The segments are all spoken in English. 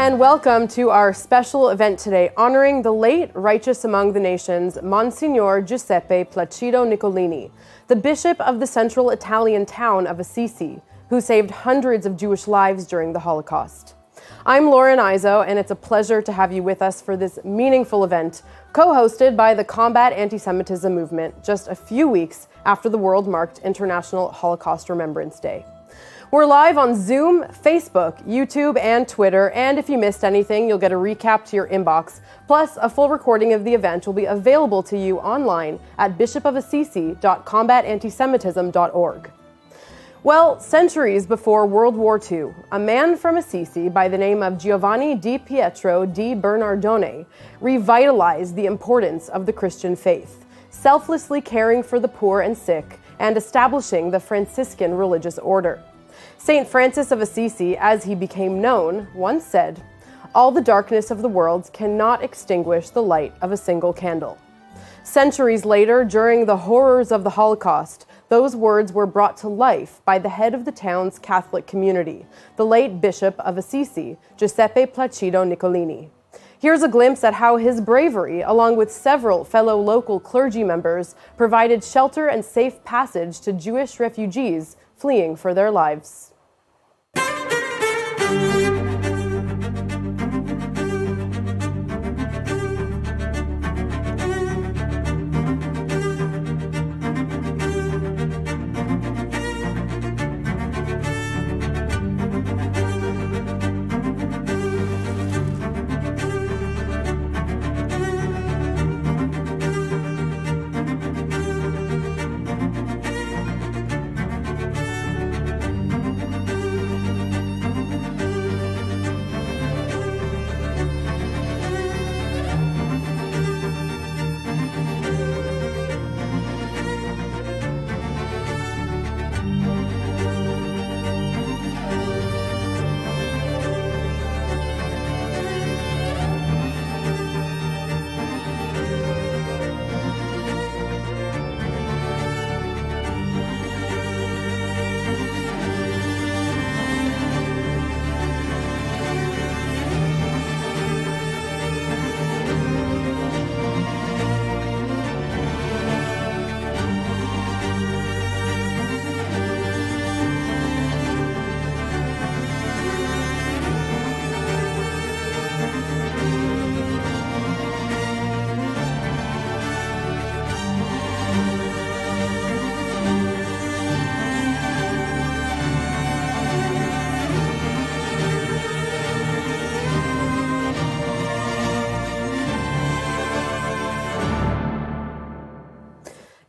And welcome to our special event today honoring the late righteous among the nations, Monsignor Giuseppe Placido Nicolini, the bishop of the central Italian town of Assisi, who saved hundreds of Jewish lives during the Holocaust. I'm Lauren Izzo, and it's a pleasure to have you with us for this meaningful event, co-hosted by the Combat Antisemitism movement just a few weeks after the world marked International Holocaust Remembrance Day. We're live on Zoom, Facebook, YouTube, and Twitter, and if you missed anything, you'll get a recap to your inbox. Plus, a full recording of the event will be available to you online at bishopofassisi.combatantisemitism.org. Well, centuries before World War II, a man from Assisi by the name of Giovanni di Pietro di Bernardone revitalized the importance of the Christian faith, selflessly caring for the poor and sick, and establishing the Franciscan religious order. Saint Francis of Assisi, as he became known, once said, "All the darkness of the world cannot extinguish the light of a single candle." Centuries later, during the horrors of the Holocaust, those words were brought to life by the head of the town's Catholic community, the late Bishop of Assisi, Giuseppe Placido Nicolini. Here's a glimpse at how his bravery, along with several fellow local clergy members, provided shelter and safe passage to Jewish refugees fleeing for their lives.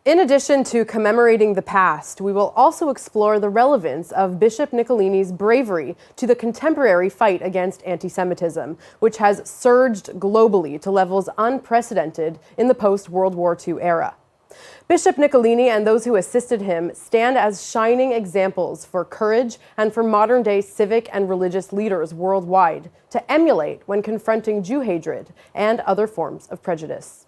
In addition to commemorating the past, we will also explore the relevance of Bishop Nicolini's bravery to the contemporary fight against anti-Semitism, which has surged globally to levels unprecedented in the post-World War II era. Bishop Nicolini and those who assisted him stand as shining examples for courage and for modern-day civic and religious leaders worldwide to emulate when confronting Jew hatred and other forms of prejudice.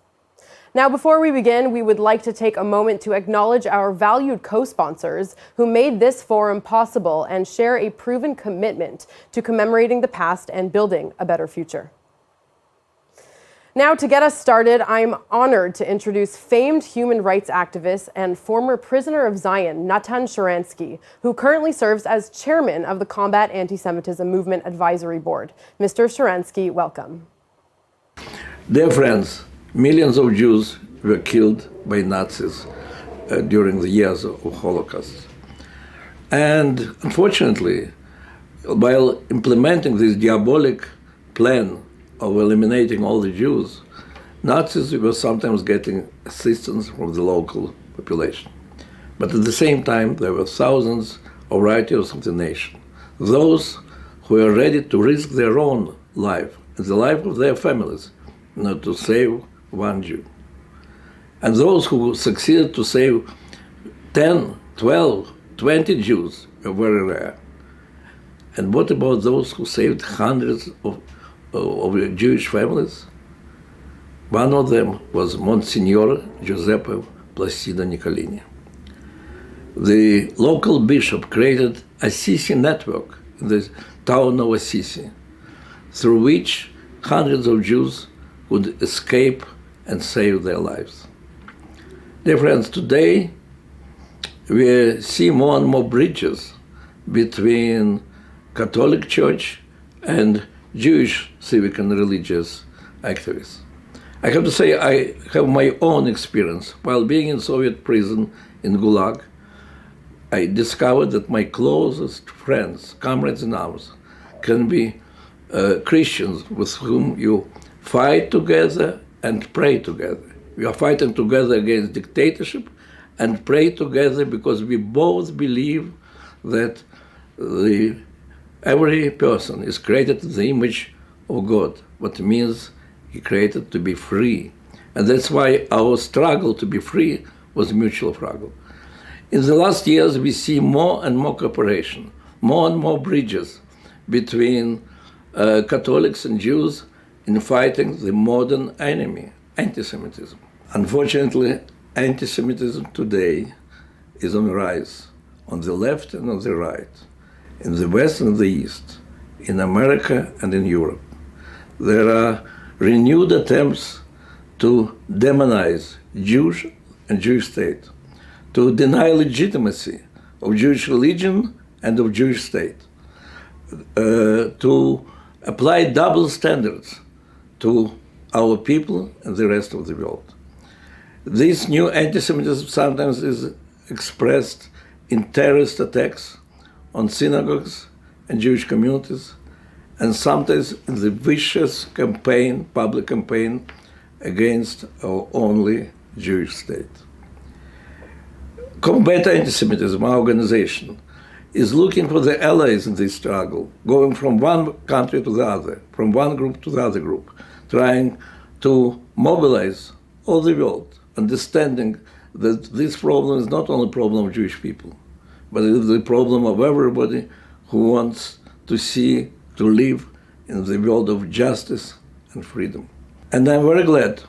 Now, before we begin, we would like to take a moment to acknowledge our valued co-sponsors who made this forum possible and share a proven commitment to commemorating the past and building a better future. Now, to get us started, I'm honored to introduce famed human rights activist and former prisoner of Zion, Natan Sharansky, who currently serves as chairman of the Combat Antisemitism Movement Advisory Board. Mr. Sharansky, welcome. Dear friends, millions of Jews were killed by Nazis during the years of Holocaust. And unfortunately, while implementing this diabolic plan of eliminating all the Jews, Nazis were sometimes getting assistance from the local population. But at the same time, there were thousands of righteous of the nation, those who were ready to risk their own life and the life of their families in order to save one Jew. And those who succeeded to save 10, 12, 20 Jews were very rare. And what about those who saved hundreds of Jewish families? One of them was Monsignor Giuseppe Placido Nicolini. The local bishop created Assisi Network in the town of Assisi, through which hundreds of Jews could escape and save their lives. Dear friends, today we see more and more bridges between Catholic Church and Jewish civic and religious activists. I have to say I have my own experience. While being in Soviet prison in Gulag, I discovered that my closest friends, comrades in arms, can be Christians with whom you fight together and pray together. We are fighting together against dictatorship and pray together because we both believe that every person is created in the image of God, what means he created to be free. And that's why our struggle to be free was mutual struggle. In the last years, we see more and more cooperation, more and more bridges between Catholics and Jews in fighting the modern enemy, anti-Semitism. Unfortunately, anti-Semitism today is on the rise, on the left and on the right, in the West and the East, in America and in Europe. There are renewed attempts to demonize Jews and Jewish state, to deny legitimacy of Jewish religion and of Jewish state, to apply double standards to our people and the rest of the world. This new anti-Semitism sometimes is expressed in terrorist attacks on synagogues and Jewish communities, and sometimes in the vicious campaign, public campaign, against our only Jewish state. Combat Antisemitism, our organization, is looking for the allies in this struggle, going from one country to the other, from one group to the other group, trying to mobilize all the world, understanding that this problem is not only a problem of Jewish people, but it is the problem of everybody who wants to live in the world of justice and freedom. And I'm very glad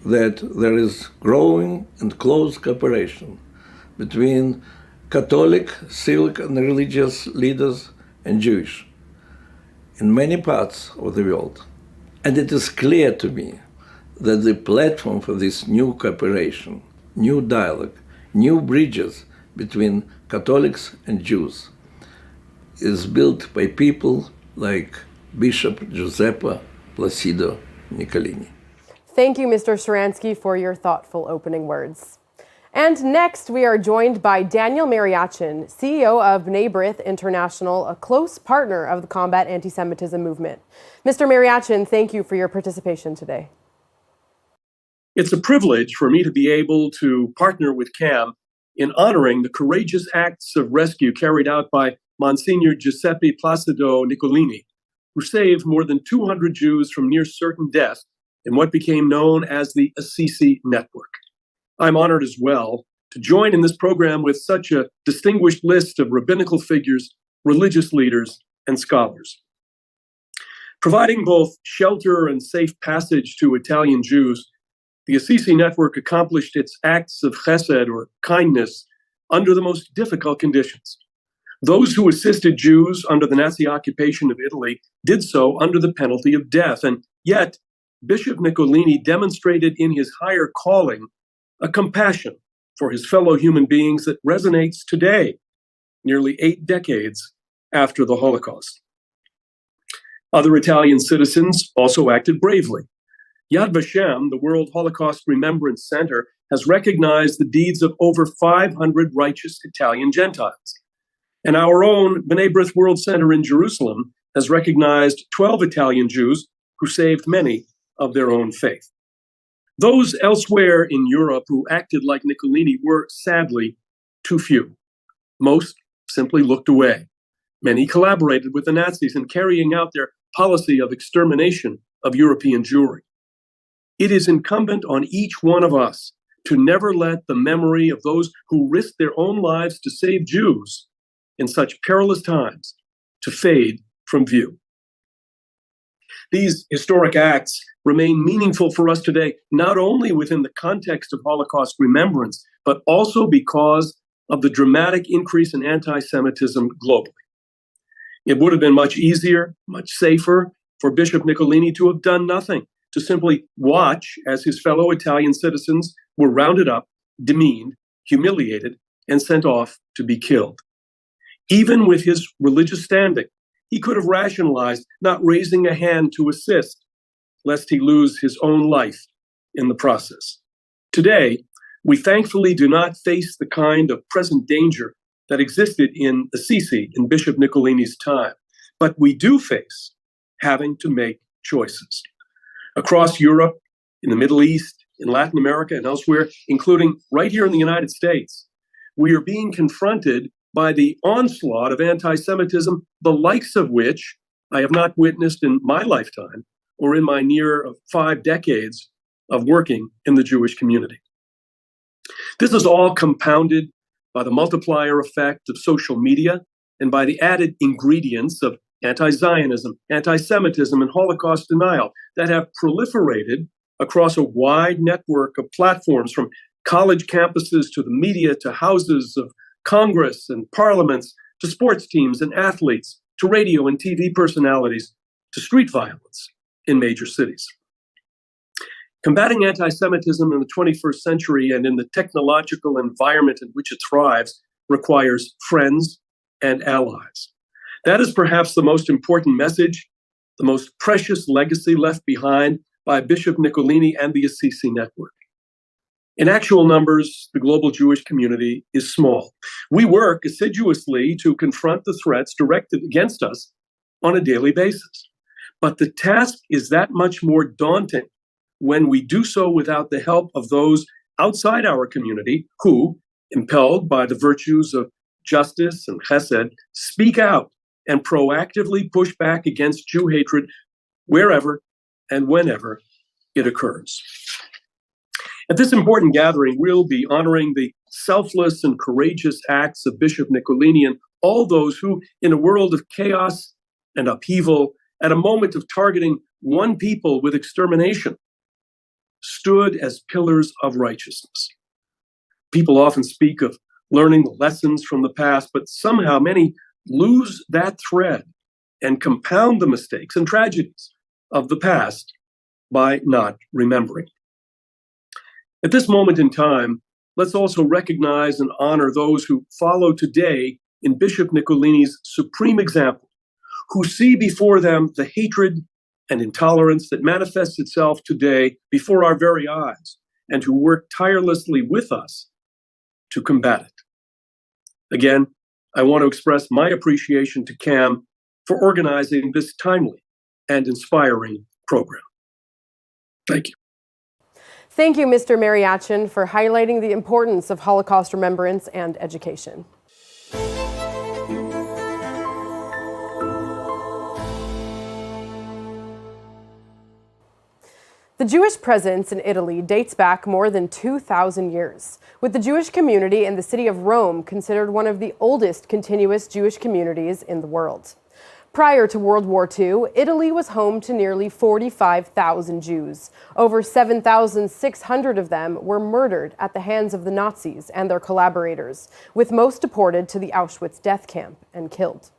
that there is growing and close cooperation between Catholic, civic, and religious leaders and Jewish in many parts of the world. And it is clear to me that the platform for this new cooperation, new dialogue, new bridges between Catholics and Jews is built by people like Bishop Giuseppe Placido Nicolini. Thank you, Mr. Sharansky, for your thoughtful opening words. And next, we are joined by Daniel Mariachin, CEO of B'nai B'rith International, a close partner of the Combat Antisemitism movement. Mr. Mariachin, thank you for your participation today. It's a privilege for me to be able to partner with CAM in honoring the courageous acts of rescue carried out by Monsignor Giuseppe Placido Nicolini, who saved more than 200 Jews from near certain death in what became known as the Assisi Network. I'm honored as well to join in this program with such a distinguished list of rabbinical figures, religious leaders, and scholars. Providing both shelter and safe passage to Italian Jews, the Assisi Network accomplished its acts of chesed, or kindness, under the most difficult conditions. Those who assisted Jews under the Nazi occupation of Italy did so under the penalty of death, and yet Bishop Nicolini demonstrated in his higher calling a compassion for his fellow human beings that resonates today, nearly 8 decades after the Holocaust. Other Italian citizens also acted bravely. Yad Vashem, the World Holocaust Remembrance Center, has recognized the deeds of over 500 righteous Italian Gentiles. And our own B'nai B'rith World Center in Jerusalem has recognized 12 Italian Jews who saved many of their own faith. Those elsewhere in Europe who acted like Nicolini were, sadly, too few. Most simply looked away. Many collaborated with the Nazis in carrying out their policy of extermination of European Jewry. It is incumbent on each one of us to never let the memory of those who risked their own lives to save Jews in such perilous times to fade from view. These historic acts remain meaningful for us today, not only within the context of Holocaust remembrance, but also because of the dramatic increase in anti-Semitism globally. It would have been much easier, much safer for Bishop Nicolini to have done nothing, to simply watch as his fellow Italian citizens were rounded up, demeaned, humiliated, and sent off to be killed. Even with his religious standing, he could have rationalized not raising a hand to assist, lest he lose his own life in the process. Today, we thankfully do not face the kind of present danger that existed in Assisi in Bishop Nicolini's time, but we do face having to make choices. Across Europe, in the Middle East, in Latin America, and elsewhere, including right here in the United States, we are being confronted by the onslaught of anti-Semitism, the likes of which I have not witnessed in my lifetime or in my near 5 decades of working in the Jewish community. This is all compounded by the multiplier effect of social media and by the added ingredients of anti-Zionism, anti-Semitism, and Holocaust denial that have proliferated across a wide network of platforms, from college campuses to the media to houses of Congress and parliaments to sports teams and athletes to radio and TV personalities to street violence in major cities. Combating anti-Semitism in the 21st century and in the technological environment in which it thrives requires friends and allies. That is perhaps the most important message, the most precious legacy left behind by Bishop Nicolini and the Assisi Network. In actual numbers, the global Jewish community is small. We work assiduously to confront the threats directed against us on a daily basis. But the task is that much more daunting when we do so without the help of those outside our community who, impelled by the virtues of justice and chesed, speak out and proactively push back against Jew hatred wherever and whenever it occurs. At this important gathering, we'll be honoring the selfless and courageous acts of Bishop Nicolini and all those who, in a world of chaos and upheaval, at a moment of targeting one people with extermination, stood as pillars of righteousness. People often speak of learning the lessons from the past, but somehow many lose that thread and compound the mistakes and tragedies of the past by not remembering. At this moment in time, let's also recognize and honor those who follow today in Bishop Nicolini's supreme example, who see before them the hatred and intolerance that manifests itself today before our very eyes, and who work tirelessly with us to combat it. Again, I want to express my appreciation to CAM for organizing this timely and inspiring program. Thank you. Thank you, Mr. Mariachin, for highlighting the importance of Holocaust remembrance and education. The Jewish presence in Italy dates back more than 2,000 years, with the Jewish community in the city of Rome considered one of the oldest continuous Jewish communities in the world. Prior to World War II, Italy was home to nearly 45,000 Jews. Over 7,600 of them were murdered at the hands of the Nazis and their collaborators, with most deported to the Auschwitz death camp and killed.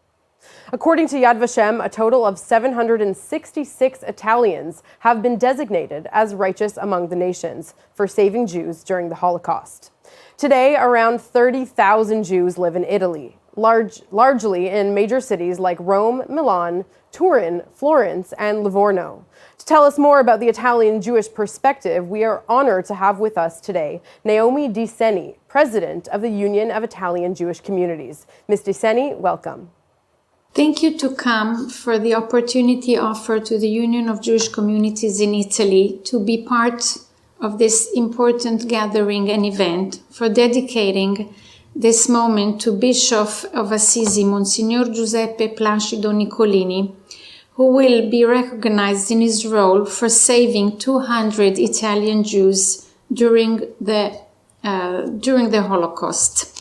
According to Yad Vashem, a total of 766 Italians have been designated as righteous among the nations for saving Jews during the Holocaust. Today, around 30,000 Jews live in Italy, largely in major cities like Rome, Milan, Turin, Florence, and Livorno. To tell us more about the Italian Jewish perspective, we are honored to have with us today Naomi Di Seni, president of the Union of Italian Jewish Communities. Ms. Di Seni, welcome. Thank you to CAM for the opportunity offered to the Union of Jewish Communities in Italy to be part of this important gathering and event, for dedicating this moment to Bishop of Assisi, Monsignor Giuseppe Placido Nicolini, who will be recognized in his role for saving 200 Italian Jews during the Holocaust.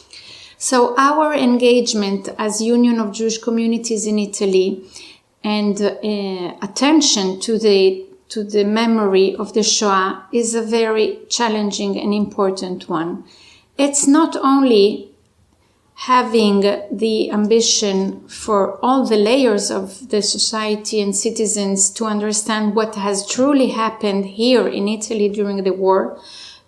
So our engagement as Union of Jewish Communities in Italy and attention to the memory of the Shoah is a very challenging and important one. It's not only having the ambition for all the layers of the society and citizens to understand what has truly happened here in Italy during the war,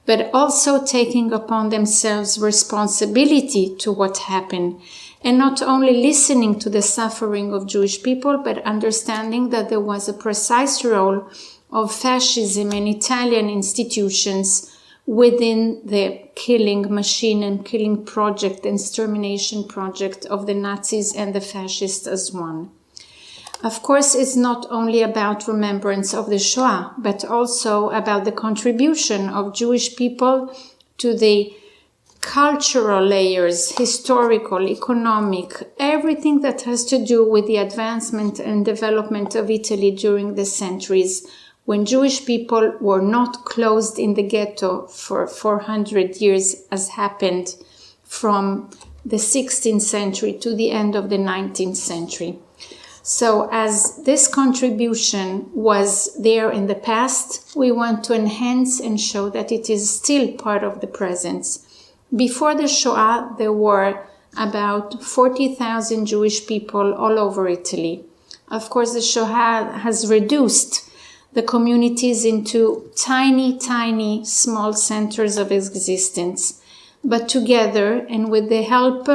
but also taking upon themselves responsibility to what happened, and not only listening to the suffering of Jewish people, but understanding that there was a precise role of fascism and Italian institutions within the killing machine and killing project and extermination project of the Nazis and the fascists as one. Of course, it's not only about remembrance of the Shoah, but also about the contribution of Jewish people to the cultural layers, historical, economic, everything that has to do with the advancement and development of Italy during the centuries, when Jewish people were not closed in the ghetto for 400 years, as happened from the 16th century to the end of the 19th century. So as this contribution was there in the past, we want to enhance and show that it is still part of the present. Before the Shoah, there were about 40,000 Jewish people all over Italy. Of course, the Shoah has reduced the communities into tiny, tiny, small centers of existence. But together, and with the help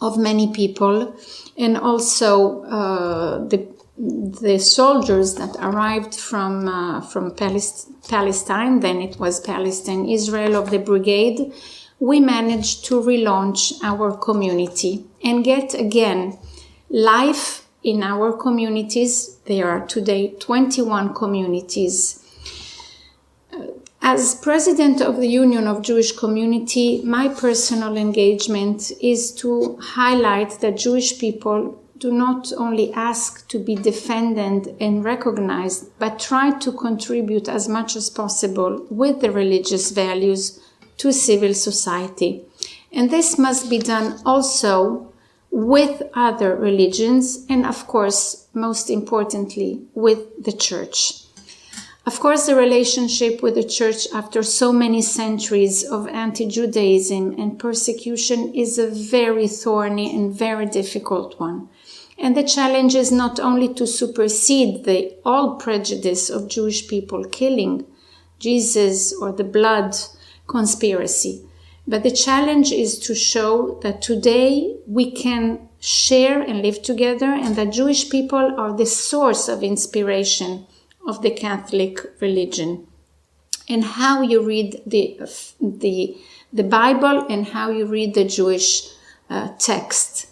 of many people, and also the soldiers that arrived from Palestine, then it was Palestine, Israel, of the brigade, we managed to relaunch our community and get again life in our communities. There are today 21 communities. As president of the Union of Jewish Community, my personal engagement is to highlight that Jewish people do not only ask to be defended and recognized, but try to contribute as much as possible with the religious values to civil society. And this must be done also with other religions, and of course, most importantly, with the church. Of course, the relationship with the church after so many centuries of anti-Judaism and persecution is a very thorny and very difficult one. And the challenge is not only to supersede the old prejudice of Jewish people killing Jesus or the blood conspiracy, but the challenge is to show that today we can share and live together, and that Jewish people are the source of inspiration of the Catholic religion. And how you read the Bible and how you read the Jewish text.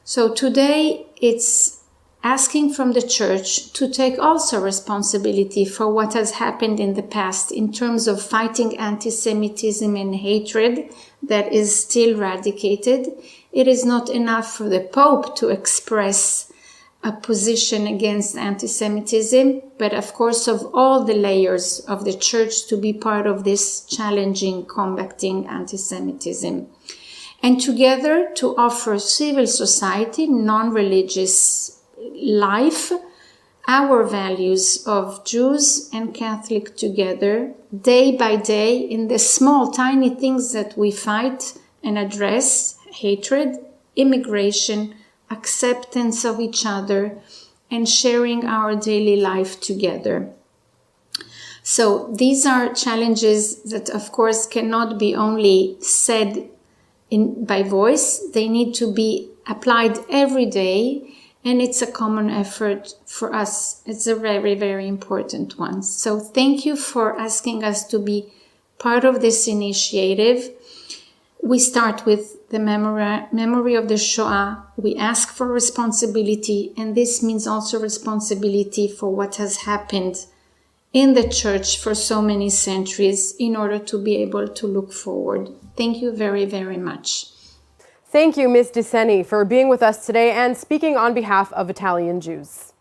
So today it's asking from the church to take also responsibility for what has happened in the past in terms of fighting anti-Semitism and hatred that is still eradicated. It is not enough for the Pope to express a position against anti-Semitism, but of course of all the layers of the church to be part of this challenging, combating anti-Semitism. And together to offer civil society, non-religious life, our values of Jews and Catholic together, day by day, in the small, tiny things that we fight and address: hatred, immigration, acceptance of each other, and sharing our daily life together. So these are challenges that, of course, cannot be only said by voice. They need to be applied every day, and it's a common effort for us. It's a very, very important one. So thank you for asking us to be part of this initiative. We start with the memory of the Shoah. We ask for responsibility, and this means also responsibility for what has happened in the church for so many centuries in order to be able to look forward. Thank you very, very much. Thank you, Ms. DeSeni, for being with us today and speaking on behalf of Italian Jews.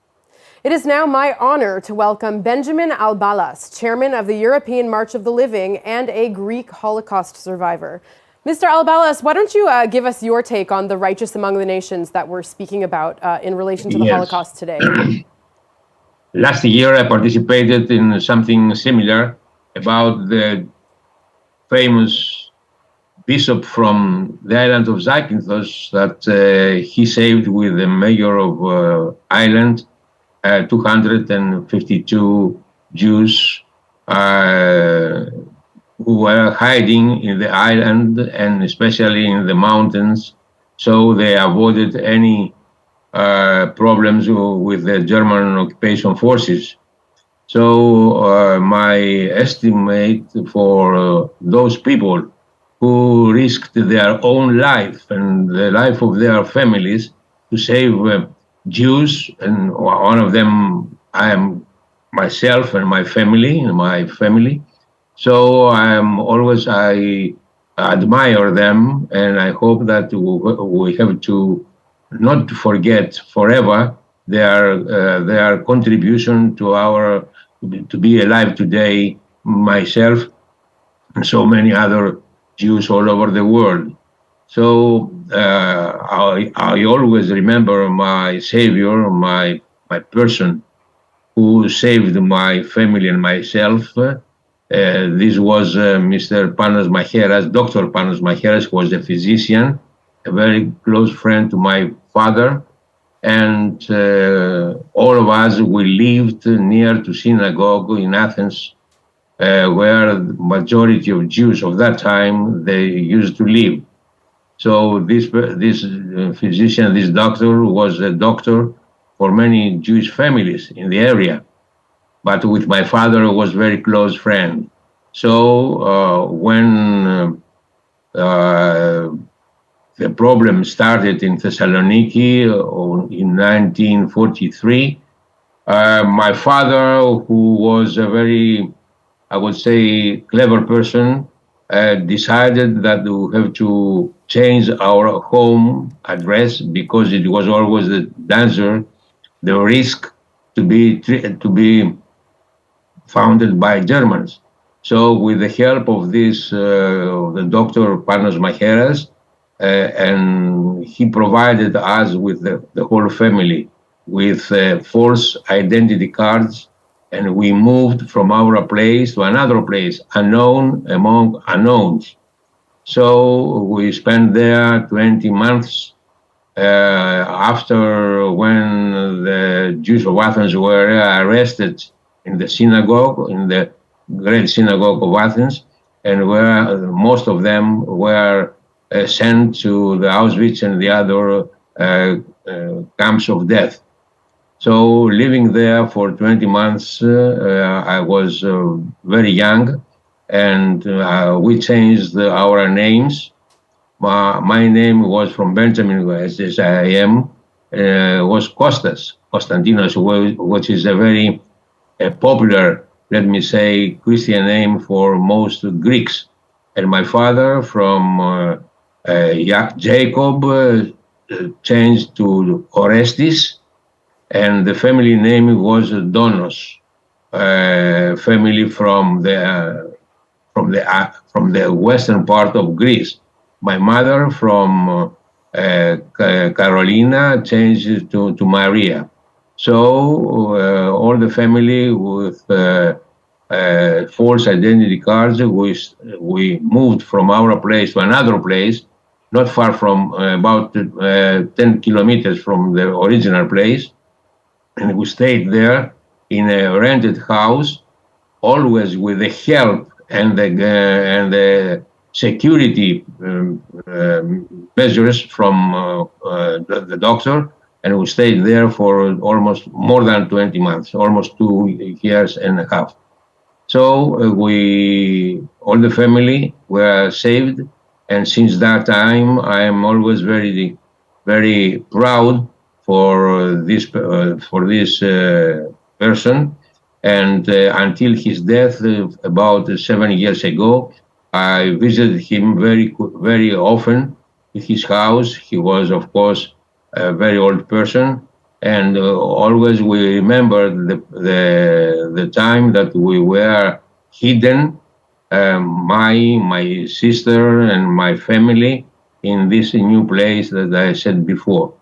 It is now my honor to welcome Benjamin Albalas, chairman of the European March of the Living and a Greek Holocaust survivor. Mr. Albalas, why don't you give us your take on the righteous among the nations that we're speaking about in relation to the Holocaust today? Last year, I participated in something similar about the famous bishop from the island of Zakynthos that he saved with the mayor of island 252 Jews who were hiding in the island and especially in the mountains, so they avoided any problems with the German occupation forces. So my estimate for those people who risked their own life and the life of their families to save Jews, and one of them I am myself and my family. So I admire them, and I hope that we have to not to forget forever their contribution to our to be alive today, myself and so many other Jews all over the world. So I always remember my savior, my person who saved my family and myself. This was Mr. Panos Macheras, Dr. Panos Macheras, who was a physician, a very close friend to my father. And all of us, we lived near to synagogue in Athens, where the majority of Jews of that time, they used to live. So this physician, this doctor, was a doctor for many Jewish families in the area, but with my father was very close friend. So when the problem started in Thessaloniki in 1943, my father, who was a very, I would say, clever person, decided that we have to change our home address because it was always the danger, the risk to be founded by Germans. So with the help of this, the Dr. Panos Macheras, and he provided us with the whole family with false identity cards, and we moved from our place to another place, unknown among unknowns. So we spent there 20 months after when the Jews of Athens were arrested in the synagogue, in the great synagogue of Athens, and where most of them were sent to the Auschwitz and the other camps of death. So living there for 20 months, I was very young, and we changed our names. My name was from Benjamin, as I am, was Kostas, Konstantinos, which is a very popular, let me say, Christian name for most Greeks. And my father from Jacob changed to Orestes, and the family name was Donos, family from the western part of Greece. My mother from Carolina changed to Maria. So all the family with false identity cards, we moved from our place to another place, not far from, about 10 kilometers from the original place. And we stayed there in a rented house, always with the help and the security measures from the doctor. And we stayed there for almost more than 20 months, almost 2 years and a half. So all the family were saved. And since that time, I am always very, very proud for this person. And until his death about 7 years ago, I visited him very, very often in his house. He was, of course, a very old person, and always we remember the time that we were hidden, my sister and my family, in this new place that I said before.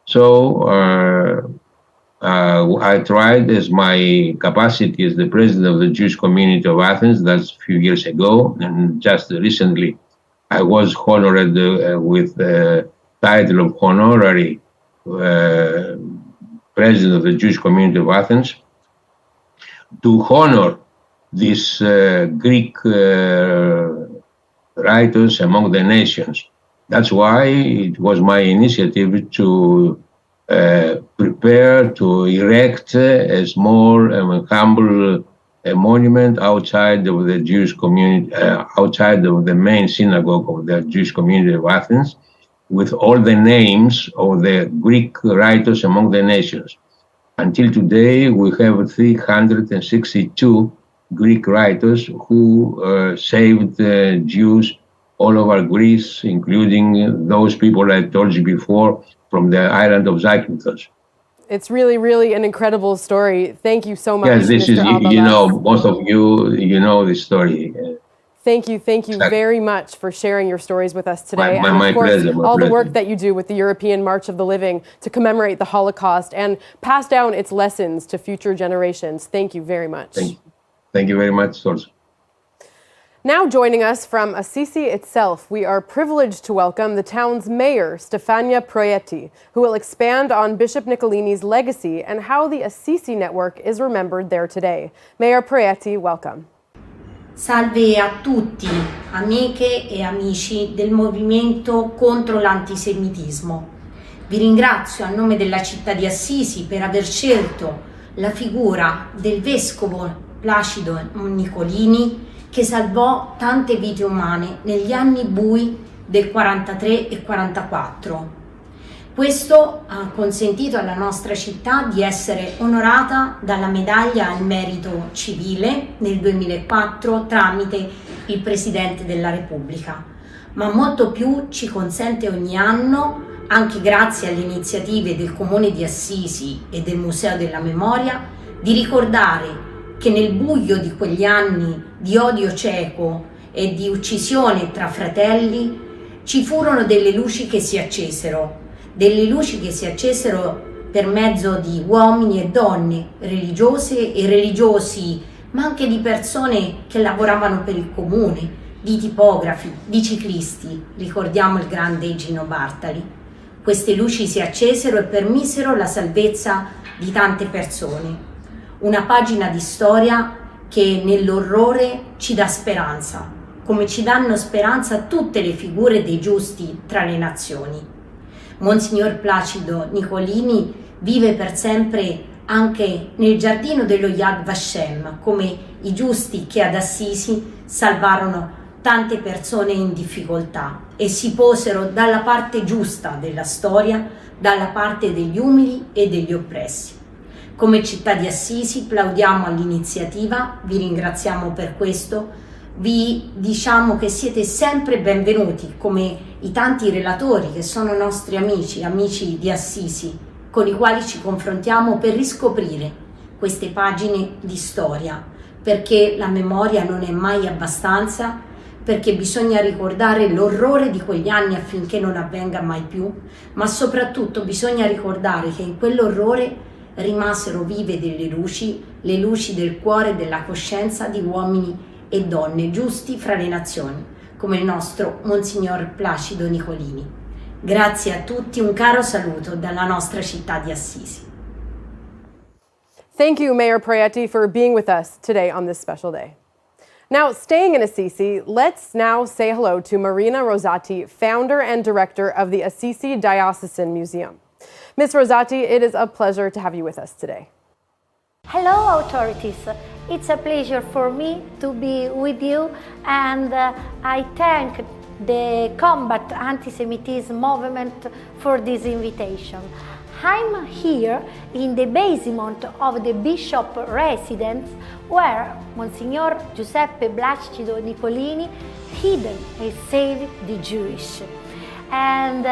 So I tried, as my capacity as the president of the Jewish community of Athens, that's a few years ago, and just recently I was honored with the title of honorary president of the Jewish community of Athens, to honor these Greek writers among the nations. That's why it was my initiative to prepare to erect a small and humble monument outside of the Jewish community, outside of the main synagogue of the Jewish community of Athens, with all the names of the Greek writers among the nations. Until today, we have 362 Greek writers who saved Jews all over Greece, including those people I told you before from the island of Zakynthos. It's really, really an incredible story. Thank you so much, Yes, this Mr. is, you know, Albalas. most of you know the story. Thank you Exactly. very much for sharing your stories with us today. My and of course, pleasure, my all the pleasure. work that you do with the European March of the Living to commemorate the Holocaust and pass down its lessons to future generations. Thank you very much. Thank you very much also. Now joining us from Assisi itself, we are privileged to welcome the town's mayor, Stefania Proietti, who will expand on Bishop Nicolini's legacy and how the Assisi Network is remembered there today. Mayor Proietti, welcome. Salve a tutti, amiche e amici del movimento contro l'antisemitismo. Vi ringrazio a nome della città di Assisi per aver scelto la figura del vescovo Placido Nicolini, che salvò tante vite umane negli anni bui del 43 e 44. Questo ha consentito alla nostra città di essere onorata dalla medaglia al merito civile nel 2004 tramite il Presidente della Repubblica, ma molto più ci consente ogni anno, anche grazie alle iniziative del Comune di Assisi e del Museo della Memoria, di ricordare che nel buio di quegli anni di odio cieco e di uccisione tra fratelli ci furono delle luci che si accesero per mezzo di uomini e donne, religiose e religiosi, ma anche di persone che lavoravano per il comune, di tipografi, di ciclisti. Ricordiamo il grande Gino Bartali. Queste luci si accesero e permisero la salvezza di tante persone. Una pagina di storia che nell'orrore ci dà speranza, come ci danno speranza tutte le figure dei giusti tra le nazioni. Monsignor Placido Nicolini vive per sempre anche nel giardino dello Yad Vashem, come i giusti che ad Assisi salvarono tante persone in difficoltà e si posero dalla parte giusta della storia, dalla parte degli umili e degli oppressi. Come città di Assisi plaudiamo all'iniziativa, vi ringraziamo per questo, vi diciamo che siete sempre benvenuti, come i tanti relatori che sono nostri amici di Assisi, con i quali ci confrontiamo per riscoprire queste pagine di storia, perché la memoria non è mai abbastanza, perché bisogna ricordare l'orrore di quegli anni affinché non avvenga mai più, ma soprattutto bisogna ricordare che in quell'orrore rimasero vive delle luci, le luci del cuore e della coscienza di uomini e donne giusti fra le nazioni, come il nostro Monsignor Placido Nicolini. Grazie a tutti, un caro saluto dalla nostra città di Assisi. Thank you, Mayor Proietti, for being with us today on this special day. Now, staying in Assisi, let's now say hello to Marina Rosati, founder and director of the Assisi Diocesan Museum. Ms. Rosati, it is a pleasure to have you with us today. Hello, authorities. It's a pleasure for me to be with you, and I thank the Combat Antisemitism movement for this invitation. I'm here in the basement of the bishop residence where Monsignor Giuseppe Placido Nicolini hidden and saved the Jewish. And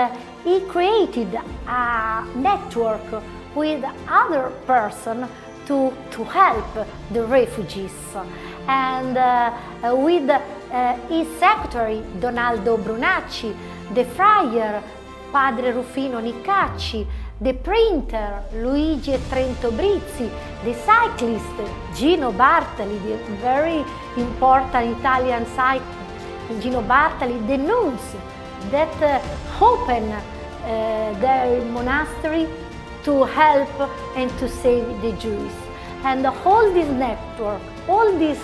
he created a network with other persons to help the refugees. And with his secretary, Donaldo Brunacci, the friar, Padre Rufino Nicacci, the printer, Luigi Trento Brizzi, the cyclist, Gino Bartali, the very important Italian cyclist, Gino Bartali, the nuns that open their monastery to help and to save the Jews. And all this network, all this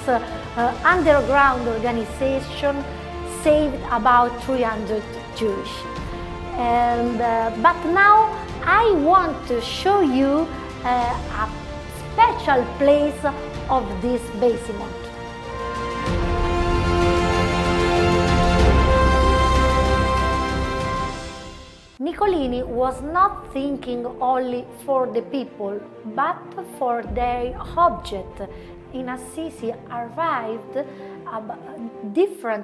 underground organization saved about 300 Jews. And but now I want to show you a special place of this basement. Nicolini was not thinking only for the people, but for their object. In Assisi arrived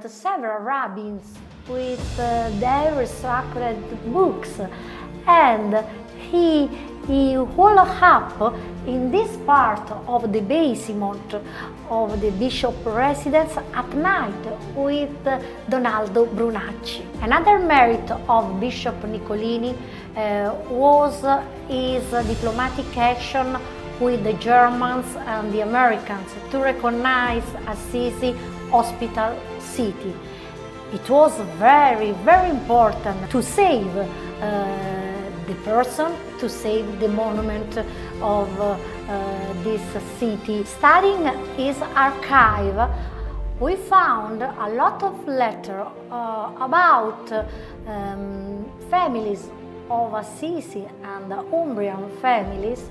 several rabbis with their sacred books, and he wall up in this part of the basement of the bishop residence at night with Donaldo Brunacci. Another merit of Bishop Nicolini was his diplomatic action with the Germans and the Americans to recognize Assisi hospital city. It was very, very important to save the person, to save the monument of this city. Studying his archive, we found a lot of letters about families of Assisi and Umbrian families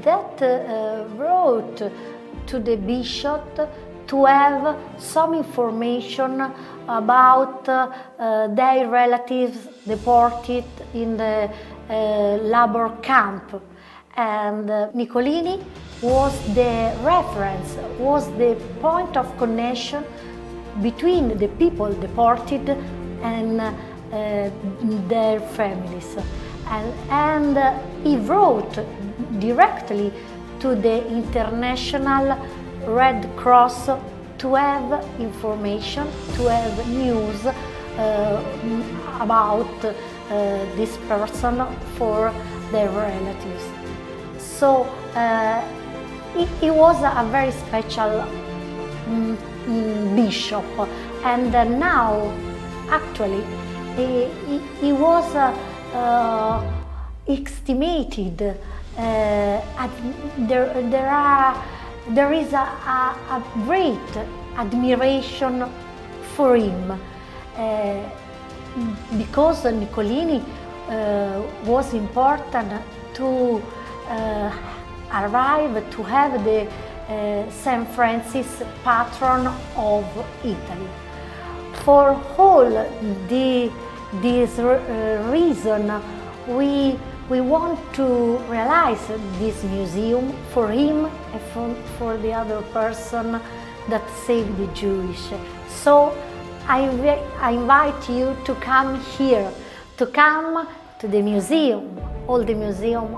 that wrote to the bishop to have some information about their relatives deported in the labor camp. And Nicolini was the reference, was the point of connection between the people deported and their families. And he wrote directly to the International Red Cross to have information, to have news about this person for their relatives. So he was a very special bishop, and now actually he was estimated. There is a great admiration for him because Nicolini was important to arrive to have the St. Francis patron of Italy. For all this reason, we want to realize this museum for him and for the other person that saved the Jewish. So I invite you to come here, to come to the museum. All the museum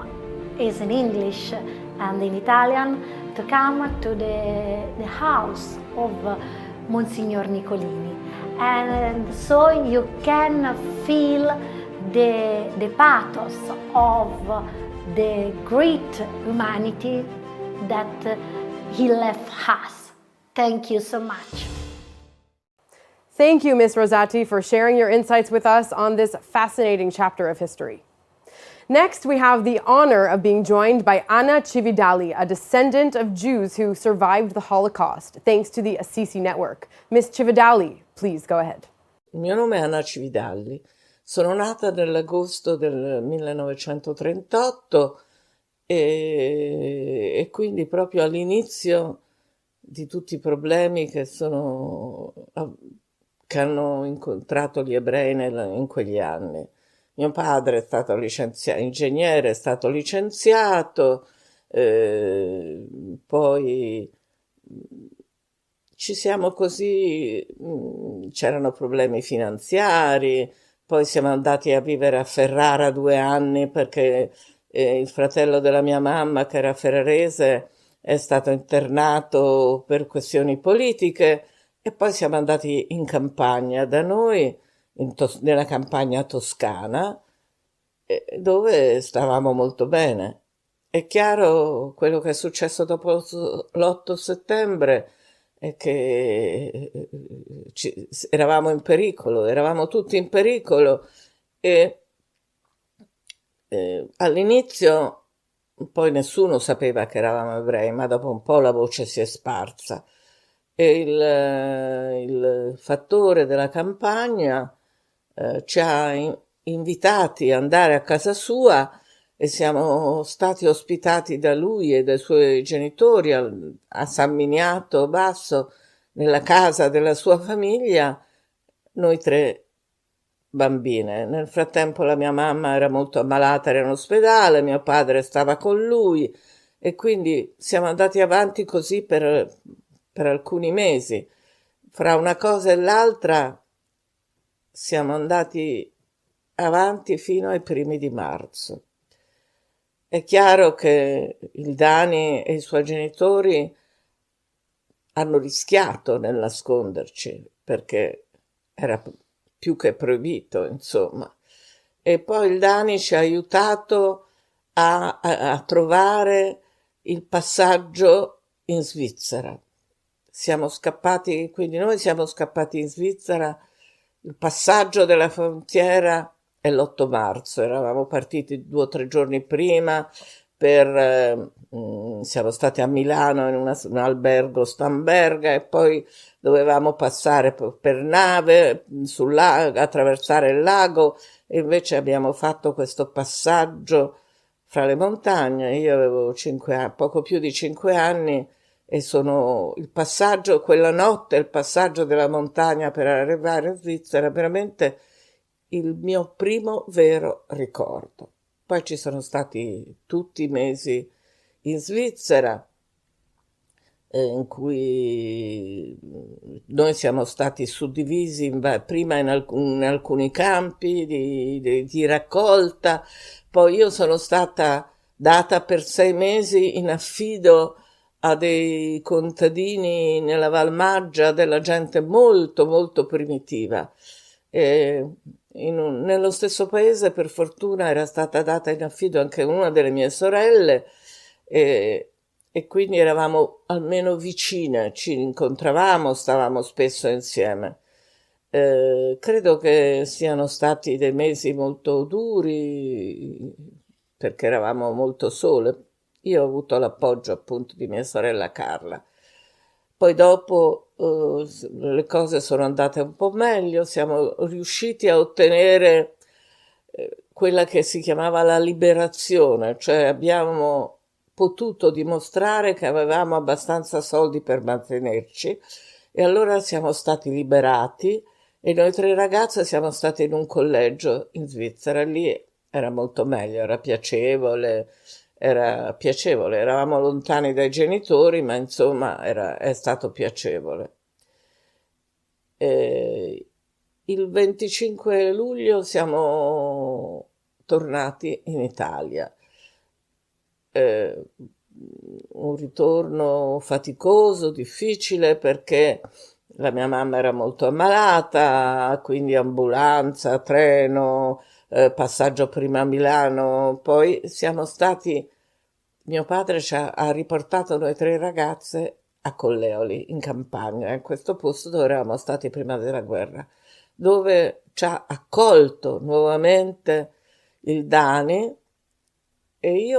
is in English and in Italian, to come to the house of Monsignor Nicolini. And so you can feel the pathos of the great humanity that he left us. Thank you so much. Thank you, Ms. Rosati, for sharing your insights with us on this fascinating chapter of history. Next, we have the honor of being joined by Anna Cividali, a descendant of Jews who survived the Holocaust, thanks to the Assisi Network. Ms. Cividali, please go ahead. Il mio nome è Anna Cividali. Sono nata nell'agosto del 1938 e quindi proprio all'inizio di tutti i problemi che hanno incontrato gli ebrei in quegli anni. Mio padre è stato ingegnere, è stato licenziato, poi ci siamo così, c'erano problemi finanziari, poi siamo andati a vivere a Ferrara 2 anni perché il fratello della mia mamma, che era ferrarese, è stato internato per questioni politiche, e poi siamo andati in campagna da noi, nella campagna toscana, dove stavamo molto bene. È chiaro quello che è successo dopo l'8 settembre, e che eravamo in pericolo, eravamo tutti in pericolo e all'inizio poi nessuno sapeva che eravamo ebrei, ma dopo un po' la voce si è sparsa e il fattore della campagna ci ha invitati ad andare a casa sua e siamo stati ospitati da lui e dai suoi genitori a San Miniato Basso, nella casa della sua famiglia, noi 3 bambine. Nel frattempo la mia mamma era molto ammalata, era in ospedale, mio padre stava con lui e quindi siamo andati avanti così per alcuni mesi. Fra una cosa e l'altra siamo andati avanti fino ai primi di marzo. È chiaro che il Dani e i suoi genitori hanno rischiato nel nasconderci perché era più che proibito, insomma. E poi il Dani ci ha aiutato a trovare il passaggio in Svizzera. Siamo scappati, quindi noi siamo scappati in Svizzera, il passaggio della frontiera è l'8 marzo, eravamo partiti 2 o 3 giorni prima siamo stati a Milano in un albergo Stamberga e poi dovevamo passare per nave sul lago, attraversare il lago e invece abbiamo fatto questo passaggio fra le montagne. Io avevo poco più di 5 anni e il passaggio, quella notte, il passaggio della montagna per arrivare in Svizzera, veramente il mio primo vero ricordo. Poi ci sono stati tutti i mesi in Svizzera in cui noi siamo stati suddivisi prima in alcuni campi di raccolta, poi io sono stata data per 6 mesi in affido a dei contadini nella Valmaggia, della gente molto molto primitiva. Nello stesso paese, per fortuna, era stata data in affido anche una delle mie sorelle e quindi eravamo almeno vicine, ci incontravamo, stavamo spesso insieme. Credo che siano stati dei mesi molto duri perché eravamo molto sole. Io ho avuto l'appoggio appunto di mia sorella Carla. Poi dopo le cose sono andate un po' meglio, siamo riusciti a ottenere quella che si chiamava la liberazione, cioè abbiamo potuto dimostrare che avevamo abbastanza soldi per mantenerci e allora siamo stati liberati e noi 3 ragazze siamo state in un collegio in Svizzera, lì era molto meglio, era piacevole, eravamo lontani dai genitori, ma insomma è stato piacevole. Il 25 luglio siamo tornati in Italia. Un ritorno faticoso, difficile perché la mia mamma era molto ammalata, quindi ambulanza, treno, passaggio prima a Milano, poi mio padre ha riportato noi 3 ragazze a Colleoli, in campagna, in questo posto dove eravamo stati prima della guerra, dove ci ha accolto nuovamente il Dani e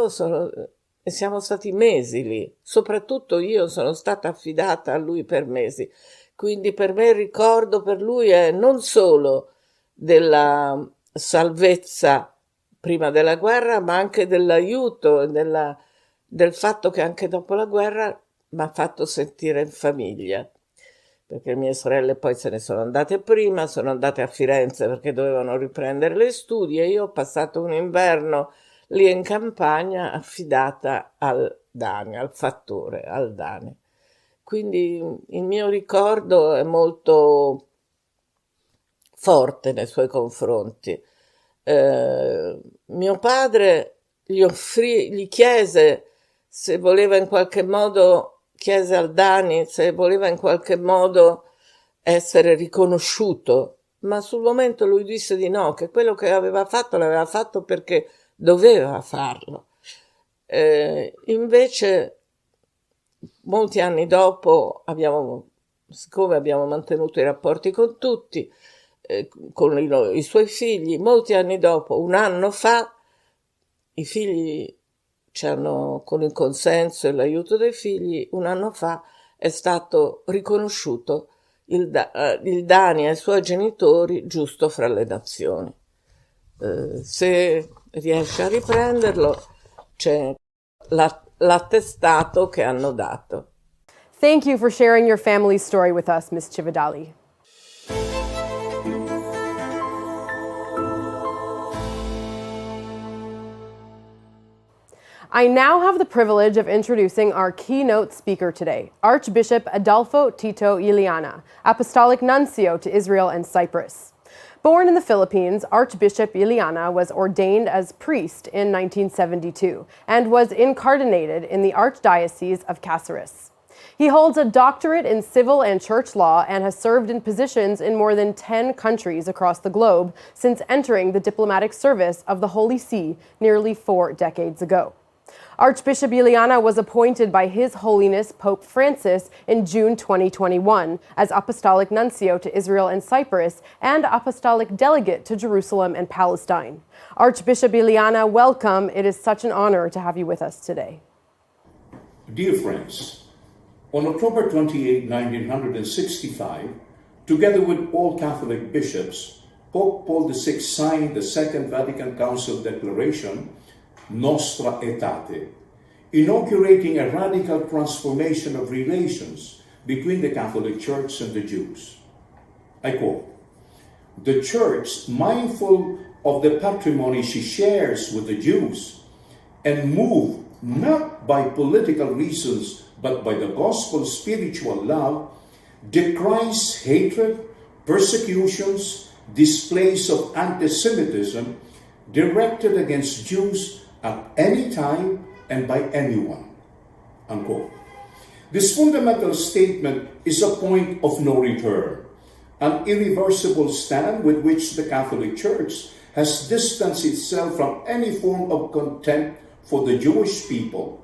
siamo stati mesi lì, soprattutto io sono stata affidata a lui per mesi, quindi per me il ricordo per lui è non solo della salvezza prima della guerra, ma anche dell'aiuto e del fatto che anche dopo la guerra mi ha fatto sentire in famiglia, perché le mie sorelle poi se ne sono andate prima, sono andate a Firenze perché dovevano riprendere gli studi e io ho passato un inverno lì in campagna affidata al Dani, al fattore, al Dani. Quindi il mio ricordo è molto forte nei suoi confronti. Mio padre gli chiese se voleva in qualche modo, chiese al Dani se voleva in qualche modo essere riconosciuto, ma sul momento lui disse di no, che quello che aveva fatto l'aveva fatto perché doveva farlo. Invece molti anni dopo abbiamo siccome abbiamo mantenuto i rapporti con tutti, con i suoi figli, molti anni dopo, un anno fa, i figli ci hanno, con il consenso e l'aiuto dei figli, un anno fa è stato riconosciuto il Dani ai suoi genitori giusto fra le nazioni. Se riesce a riprenderlo, c'è l'attestato che hanno dato. Thank you for sharing your family's story with us, Ms. Cividali. I now have the privilege of introducing our keynote speaker today, Archbishop Adolfo Tito Iliana, Apostolic Nuncio to Israel and Cyprus. Born in the Philippines, Archbishop Iliana was ordained as priest in 1972 and was incardinated in the Archdiocese of Cáceres. He holds a doctorate in civil and church law and has served in positions in more than 10 countries across the globe since entering the diplomatic service of the Holy See nearly 4 decades ago. Archbishop Iliana was appointed by His Holiness Pope Francis in June 2021 as Apostolic Nuncio to Israel and Cyprus and Apostolic Delegate to Jerusalem and Palestine. Archbishop Iliana, welcome. It is such an honor to have you with us today. Dear friends, on October 28, 1965, together with all Catholic bishops, Pope Paul VI signed the Second Vatican Council Declaration, Nostra Aetate, inaugurating a radical transformation of relations between the Catholic Church and the Jews. I quote, "The Church, mindful of the patrimony she shares with the Jews, and moved not by political reasons but by the gospel's spiritual love, decries hatred, persecutions, displays of antisemitism directed against Jews at any time and by anyone." Unquote. This fundamental statement is a point of no return, an irreversible stand with which the Catholic Church has distanced itself from any form of contempt for the Jewish people,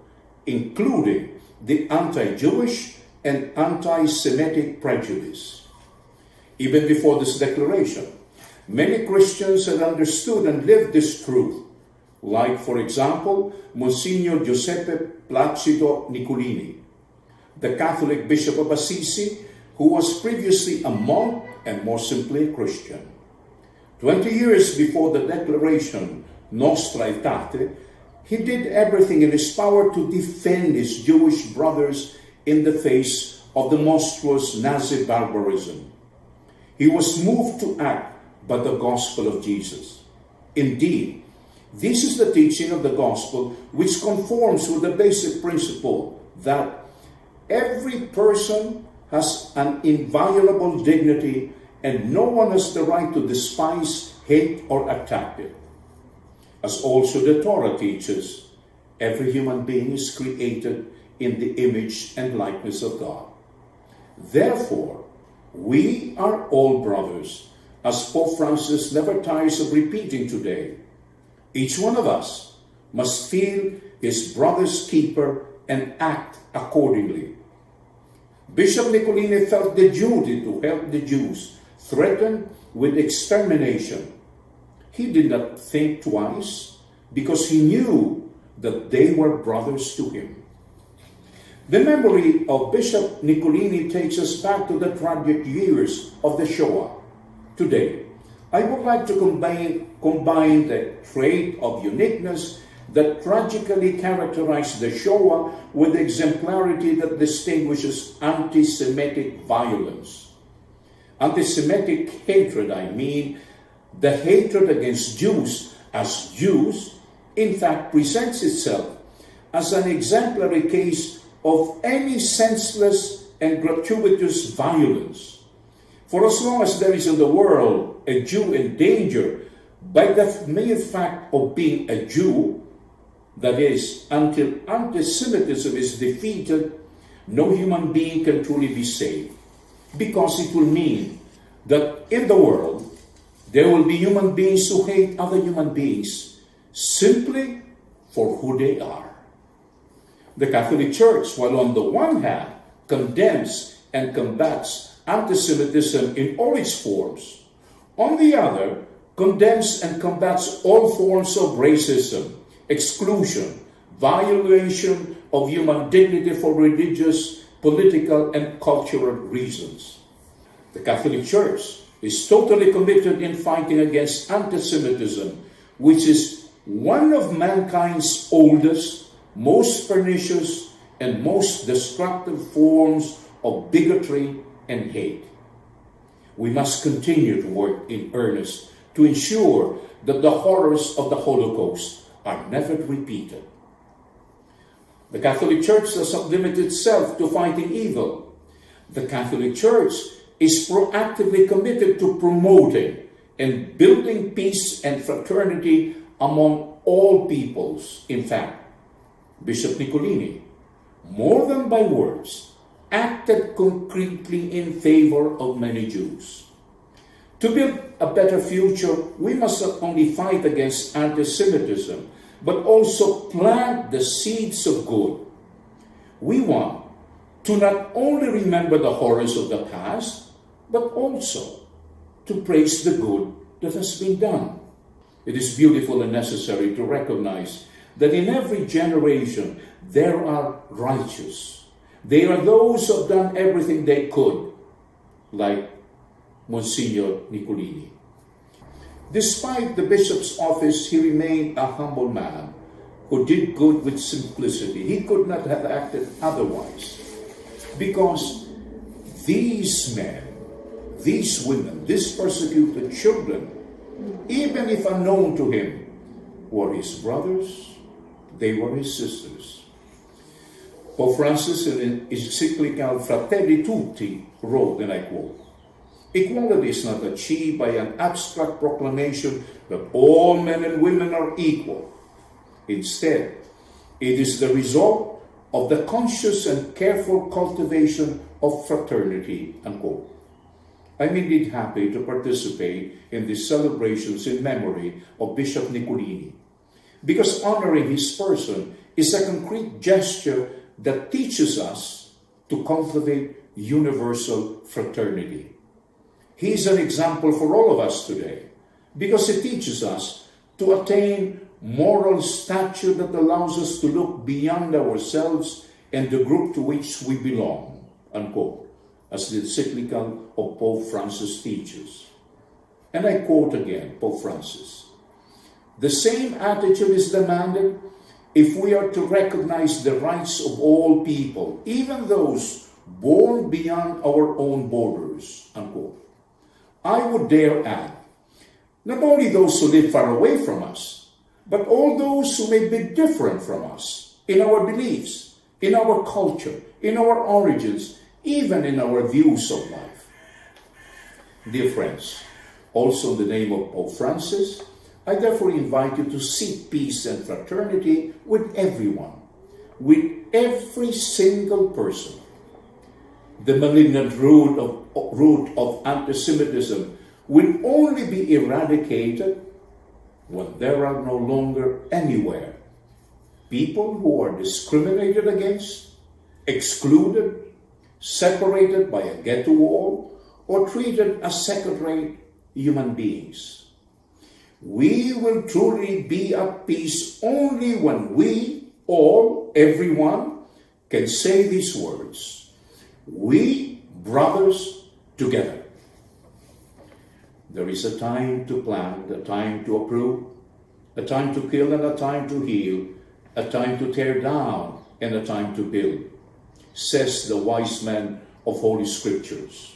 including the anti-Jewish and anti-Semitic prejudice. Even before this declaration, many Christians had understood and lived this truth, like, for example, Monsignor Giuseppe Placido Nicolini, the Catholic Bishop of Assisi, who was previously a monk and more simply a Christian. 20 years before the declaration Nostra Aetate, he did everything in his power to defend his Jewish brothers in the face of the monstrous Nazi barbarism. He was moved to act by the gospel of Jesus. Indeed, this is the teaching of the gospel which conforms with the basic principle that every person has an inviolable dignity and no one has the right to despise, hate, or attack it. As also the Torah teaches, every human being is created in the image and likeness of God. Therefore, we are all brothers, as Pope Francis never tires of repeating today. Each one of us must feel his brother's keeper and act accordingly. Bishop Nicolini felt the duty to help the Jews threatened with extermination. He did not think twice because he knew that they were brothers to him. The memory of Bishop Nicolini takes us back to the tragic years of the Shoah. Today, I would like to combine the trait of uniqueness that tragically characterized the Shoah with the exemplarity that distinguishes anti-Semitic violence. Anti-Semitic hatred, I mean, the hatred against Jews as Jews, in fact, presents itself as an exemplary case of any senseless and gratuitous violence. For as long as there is in the world a Jew in danger by the mere fact of being a Jew, that is, until anti-Semitism is defeated, no human being can truly be saved, because it will mean that in the world there will be human beings who hate other human beings simply for who they are. The Catholic Church, while on the one hand condemns and combats anti-Semitism in all its forms. On the other, condemns and combats all forms of racism, exclusion, violation of human dignity for religious, political, and cultural reasons. The Catholic Church is totally committed in fighting against anti-Semitism, which is one of mankind's oldest, most pernicious, and most destructive forms of bigotry and hate. We must continue to work in earnest to ensure that the horrors of the Holocaust are never repeated. The Catholic Church does not limit itself to fighting evil. The Catholic Church is proactively committed to promoting and building peace and fraternity among all peoples. In fact, Bishop Nicolini, more than by words, acted concretely in favor of many Jews. To build a better future, we must not only fight against anti-Semitism, but also plant the seeds of good. We want to not only remember the horrors of the past, but also to praise the good that has been done. It is beautiful and necessary to recognize that in every generation there are righteous. They are those who have done everything they could, like Monsignor Nicolini. Despite the bishop's office, he remained a humble man who did good with simplicity. He could not have acted otherwise, because these men, these women, these persecuted children, even if unknown to him, were his brothers, they were his sisters. Pope Francis, in his encyclical Fratelli Tutti, wrote, and I quote, "Equality is not achieved by an abstract proclamation that all men and women are equal. Instead, it is the result of the conscious and careful cultivation of fraternity," unquote. I'm indeed happy to participate in these celebrations in memory of Bishop Nicolini, because honoring his person is a concrete gesture that teaches us to cultivate universal fraternity. He is an example for all of us today, because he teaches us to attain moral stature that allows us to look beyond ourselves and the group to which we belong, unquote, as the encyclical of Pope Francis teaches. And I quote again Pope Francis, "The same attitude is demanded if we are to recognize the rights of all people, even those born beyond our own borders," unquote. I would dare add, not only those who live far away from us, but all those who may be different from us in our beliefs, in our culture, in our origins, even in our views of life. Dear friends, also in the name of Pope Francis, I therefore invite you to seek peace and fraternity with everyone, with every single person. The malignant root of anti-Semitism will only be eradicated when there are no longer anywhere people who are discriminated against, excluded, separated by a ghetto wall, or treated as second-rate human beings. We will truly be at peace only when we, all, everyone, can say these words: "We, brothers, together." There is a time to plant, a time to uproot, a time to kill and a time to heal, a time to tear down and a time to build, says the wise men of Holy Scriptures.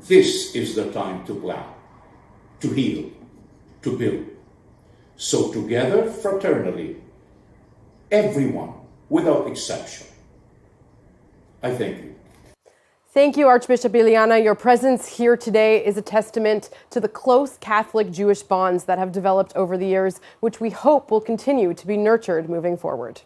This is the time to plant, to heal, to build. So together, fraternally, everyone, without exception. I thank you. Thank you, Archbishop Iliana. Your presence here today is a testament to the close Catholic-Jewish bonds that have developed over the years, which we hope will continue to be nurtured moving forward.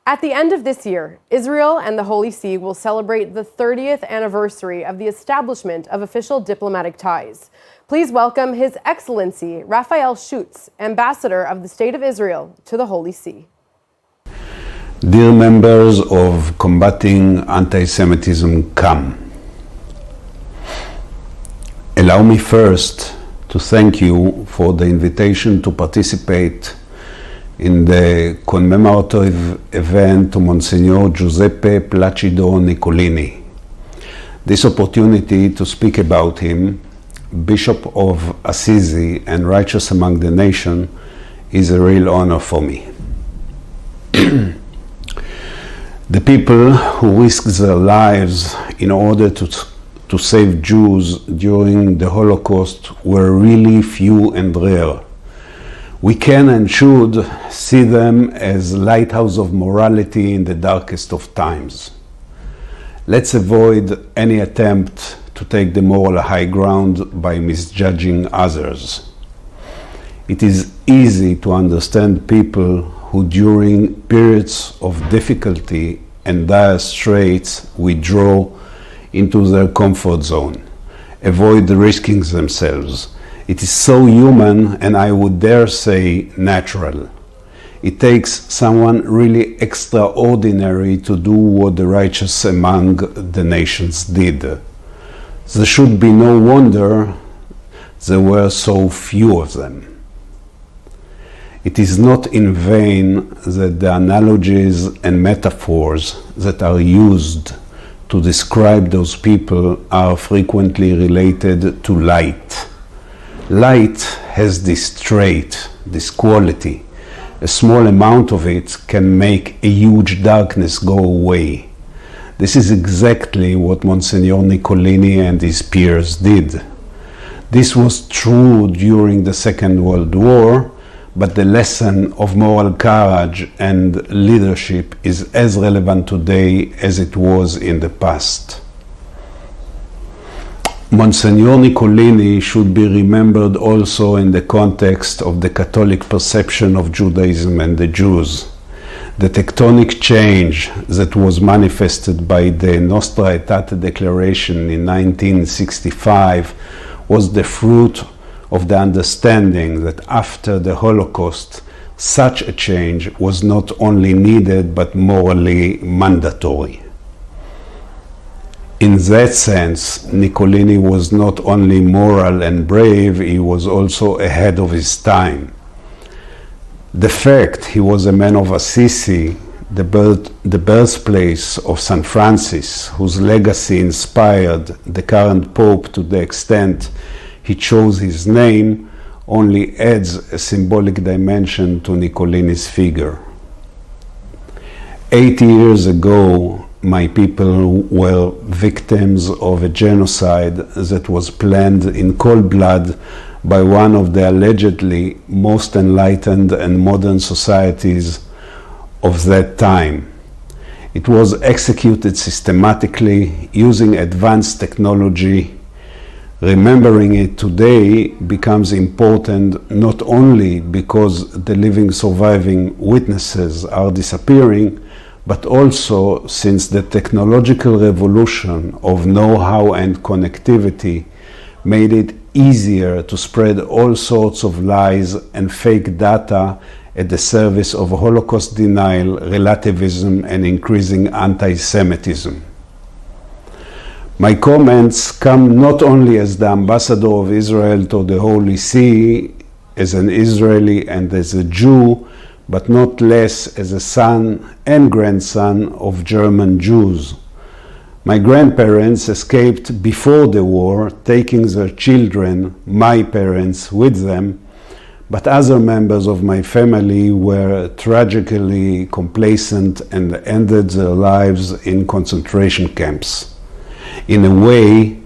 At the end of this year, Israel and the Holy See will celebrate the 30th anniversary of the establishment of official diplomatic ties. Please welcome His Excellency Raphael Schutz, Ambassador of the State of Israel to the Holy See. Dear members of Combating Anti-Semitism, come. Allow me first to thank you for the invitation to participate in the commemorative event to Monsignor Giuseppe Placido Nicolini. This opportunity to speak about him, Bishop of Assisi and righteous among the nation, is a real honor for me. The people who risked their lives in order to save Jews during the Holocaust were really few and rare. We can and should see them as lighthouse of morality in the darkest of times. Let's avoid any attempt to take the moral high ground by misjudging others. It is easy to understand people who during periods of difficulty and dire straits withdraw into their comfort zone, avoid risking themselves. It is so human, and I would dare say natural. It takes someone really extraordinary to do what the righteous among the nations did. There should be no wonder there were so few of them. It is not in vain that the analogies and metaphors that are used to describe those people are frequently related to light. Light has this trait, this quality. A small amount of it can make a huge darkness go away. This is exactly what Monsignor Nicolini and his peers did. This was true during the Second World War, but the lesson of moral courage and leadership is as relevant today as it was in the past. Monsignor Nicolini should be remembered also in the context of the Catholic perception of Judaism and the Jews. The tectonic change that was manifested by the Nostra Aetate Declaration in 1965 was the fruit of the understanding that after the Holocaust, such a change was not only needed but morally mandatory. In that sense, Nicolini was not only moral and brave, he was also ahead of his time. The fact he was a man of Assisi, the birthplace of St. Francis, whose legacy inspired the current Pope to the extent he chose his name, only adds a symbolic dimension to Nicolini's figure. 80 years ago, my people were victims of a genocide that was planned in cold blood by one of the allegedly most enlightened and modern societies of that time. It was executed systematically using advanced technology. Remembering it today becomes important not only because the living surviving witnesses are disappearing, but also since the technological revolution of know-how and connectivity made it easier to spread all sorts of lies and fake data at the service of Holocaust denial, relativism, and increasing anti-Semitism. My comments come not only as the ambassador of Israel to the Holy See, as an Israeli and as a Jew, but not less as a son and grandson of German Jews. My grandparents escaped before the war, taking their children, my parents, with them, but other members of my family were tragically complacent and ended their lives in concentration camps. In a way,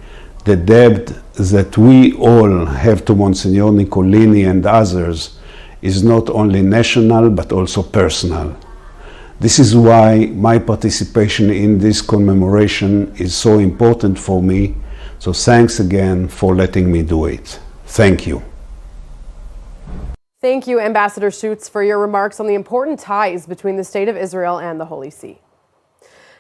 the debt that we all have to Monsignor Nicolini and others is not only national but also personal. This is why my participation in this commemoration is so important for me, so thanks again for letting me do it. Thank you. Thank you, Ambassador Schutz, for your remarks on the important ties between the State of Israel and the Holy See.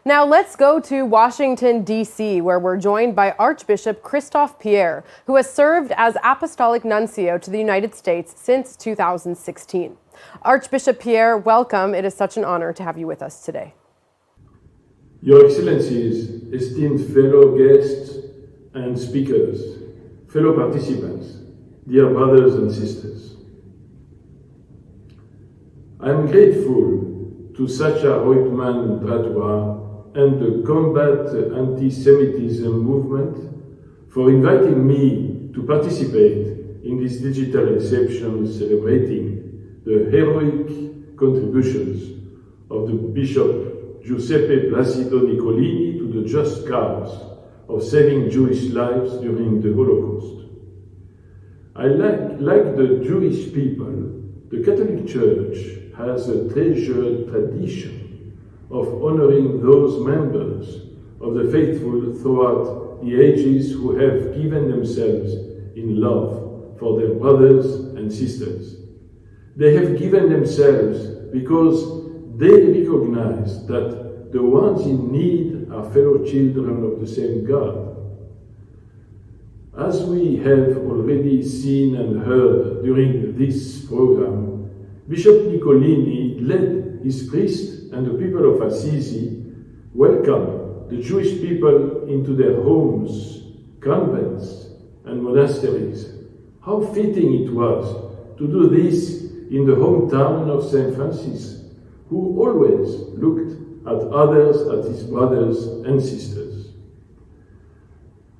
Now let's go to Washington, D.C., where we're joined by Archbishop Christophe Pierre, who has served as Apostolic Nuncio to the United States since 2016. Archbishop Pierre, welcome. It is such an honor to have you with us today. Your Excellencies, esteemed fellow guests and speakers, fellow participants, dear brothers and sisters, I am grateful to Sacha Reutemann Bratois and the Combat Antisemitism movement for inviting me to participate in this digital reception celebrating the heroic contributions of the Bishop Giuseppe Placido Nicolini to the just cause of saving Jewish lives during the Holocaust. Like the Jewish people, the Catholic Church has a treasured tradition of honoring those members of the faithful throughout the ages who have given themselves in love for their brothers and sisters. They have given themselves because they recognize that the ones in need are fellow children of the same God. As we have already seen and heard during this program, Bishop Nicolini led his priests and the people of Assisi welcome the Jewish people into their homes, convents, and monasteries. How fitting it was to do this in the hometown of St. Francis, who always looked at others as his brothers and sisters.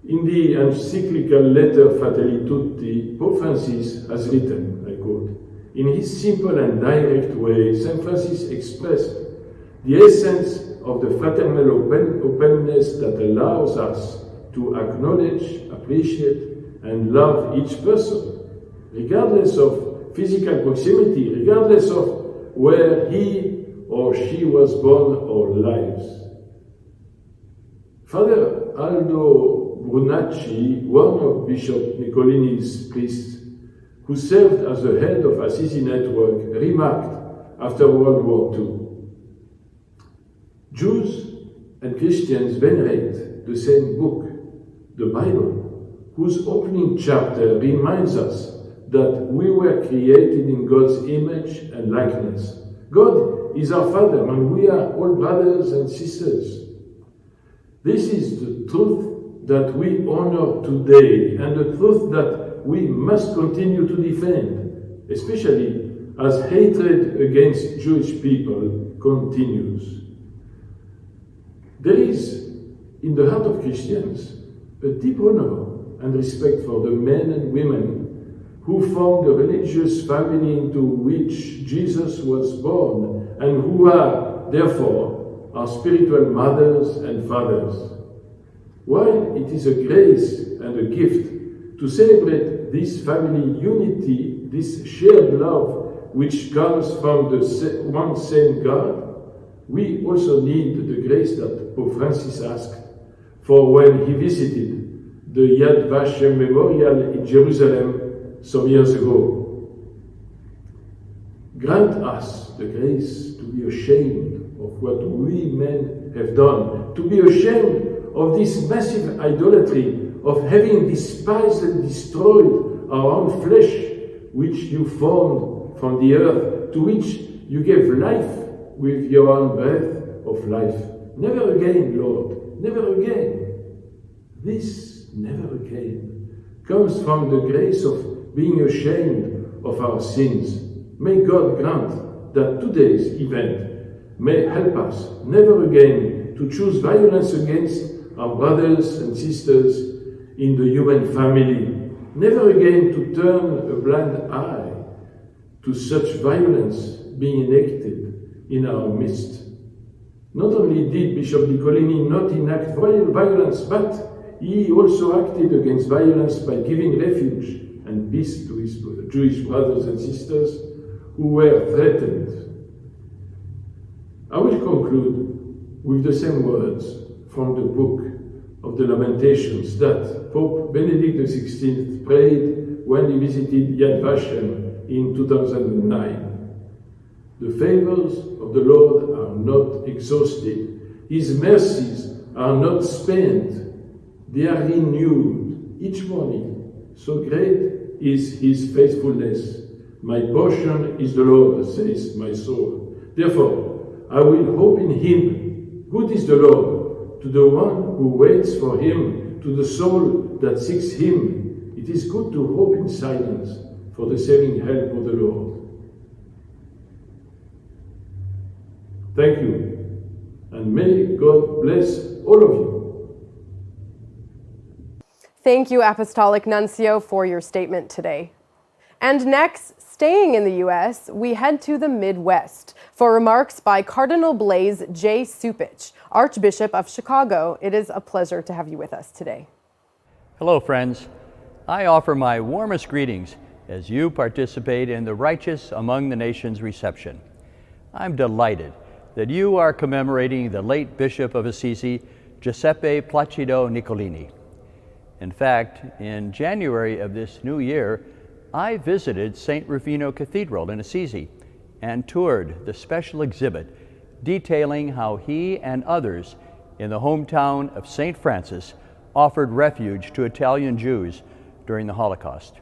In the encyclical letter Fratelli Tutti, Pope Francis has written, I quote, "In his simple and direct way, St. Francis expressed the essence of the fraternal openness that allows us to acknowledge, appreciate, and love each person, regardless of physical proximity, regardless of where he or she was born or lives." Father Aldo Brunacci, one of Bishop Nicolini's priests, who served as the head of Assisi Network, remarked after World War II, "Jews and Christians venerate the same book, the Bible, whose opening chapter reminds us that we were created in God's image and likeness. God is our Father, and we are all brothers and sisters. This is the truth that we honor today, and the truth that we must continue to defend, especially as hatred against Jewish people continues. There is, in the heart of Christians, a deep honor and respect for the men and women who formed the religious family into which Jesus was born, and who are, therefore, our spiritual mothers and fathers. While it is a grace and a gift to celebrate this family unity, this shared love which comes from the one same God, we also need the grace that Pope Francis asked for when he visited the Yad Vashem Memorial in Jerusalem some years ago. Grant us the grace to be ashamed of what we men have done, to be ashamed of this massive idolatry, of having despised and destroyed our own flesh, which you formed from the earth, to which you gave life with your own breath of life. Never again, Lord, never again. This never again comes from the grace of being ashamed of our sins. May God grant that today's event may help us never again to choose violence against our brothers and sisters in the human family, never again to turn a blind eye to such violence being enacted in our midst. Not only did Bishop Nicolini not enact violence, but he also acted against violence by giving refuge and peace to his Jewish brothers and sisters who were threatened. I will conclude with the same words from the book of the Lamentations that Pope Benedict XVI prayed when he visited Yad Vashem in 2009. The favors of the Lord are not exhausted. His mercies are not spent. They are renewed each morning. So great is his faithfulness. My portion is the Lord, says my soul. Therefore, I will hope in him. Good is the Lord to the one who waits for him, to the soul that seeks him. It is good to hope in silence for the saving help of the Lord. Thank you, and may God bless all of you. Thank you, Apostolic Nuncio, for your statement today. And next, staying in the U.S., we head to the Midwest for remarks by Cardinal Blaise J. Cupich, Archbishop of Chicago. It is a pleasure to have you with us today. Hello, friends. I offer my warmest greetings as you participate in the Righteous Among the Nations reception. I'm delighted that you are commemorating the late Bishop of Assisi, Giuseppe Placido Nicolini. In fact, in January of this new year, I visited St. Rufino Cathedral in Assisi and toured the special exhibit detailing how he and others in the hometown of St. Francis offered refuge to Italian Jews during the Holocaust.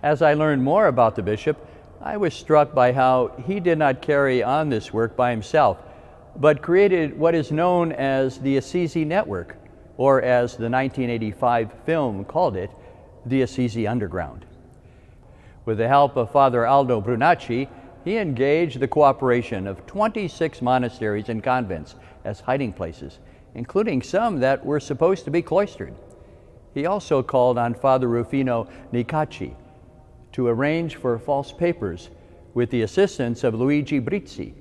As I learned more about the bishop, I was struck by how he did not carry on this work by himself, but created what is known as the Assisi Network, or as the 1985 film called it, the Assisi Underground. With the help of Father Aldo Brunacci, he engaged the cooperation of 26 monasteries and convents as hiding places, including some that were supposed to be cloistered. He also called on Father Rufino Nicacci to arrange for false papers with the assistance of Luigi Brizzi,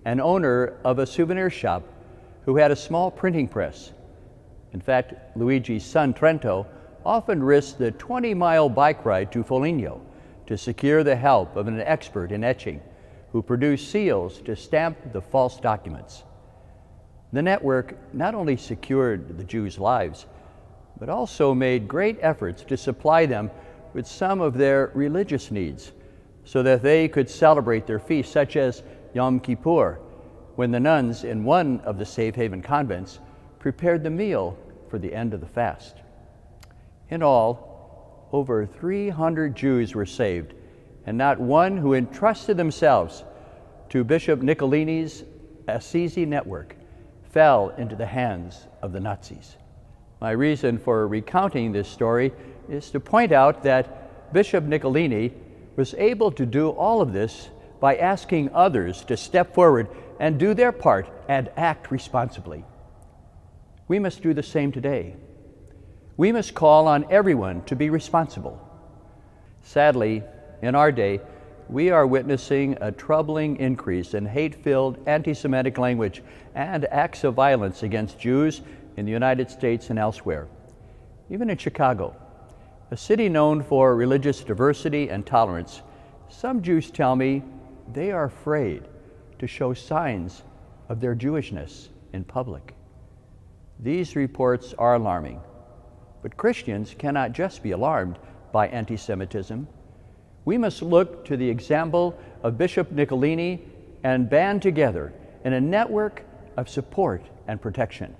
an owner of a souvenir shop who had a small printing press. In fact, Luigi's son Trento often risked the 20-mile bike ride to Foligno to secure the help of an expert in etching who produced seals to stamp the false documents. The network not only secured the Jews' lives, but also made great efforts to supply them with some of their religious needs so that they could celebrate their feasts, such as Yom Kippur, when the nuns in one of the Safe Haven convents prepared the meal for the end of the fast. In all, over 300 Jews were saved, and not one who entrusted themselves to Bishop Nicolini's Assisi Network fell into the hands of the Nazis. My reason for recounting this story is to point out that Bishop Nicolini was able to do all of this by asking others to step forward and do their part and act responsibly. We must do the same today. We must call on everyone to be responsible. Sadly, in our day, we are witnessing a troubling increase in hate-filled anti-Semitic language and acts of violence against Jews in the United States and elsewhere. Even in Chicago, a city known for religious diversity and tolerance, some Jews tell me they are afraid to show signs of their Jewishness in public. These reports are alarming, but Christians cannot just be alarmed by anti-Semitism. We must look to the example of Bishop Nicolini and band together in a network of support and protection.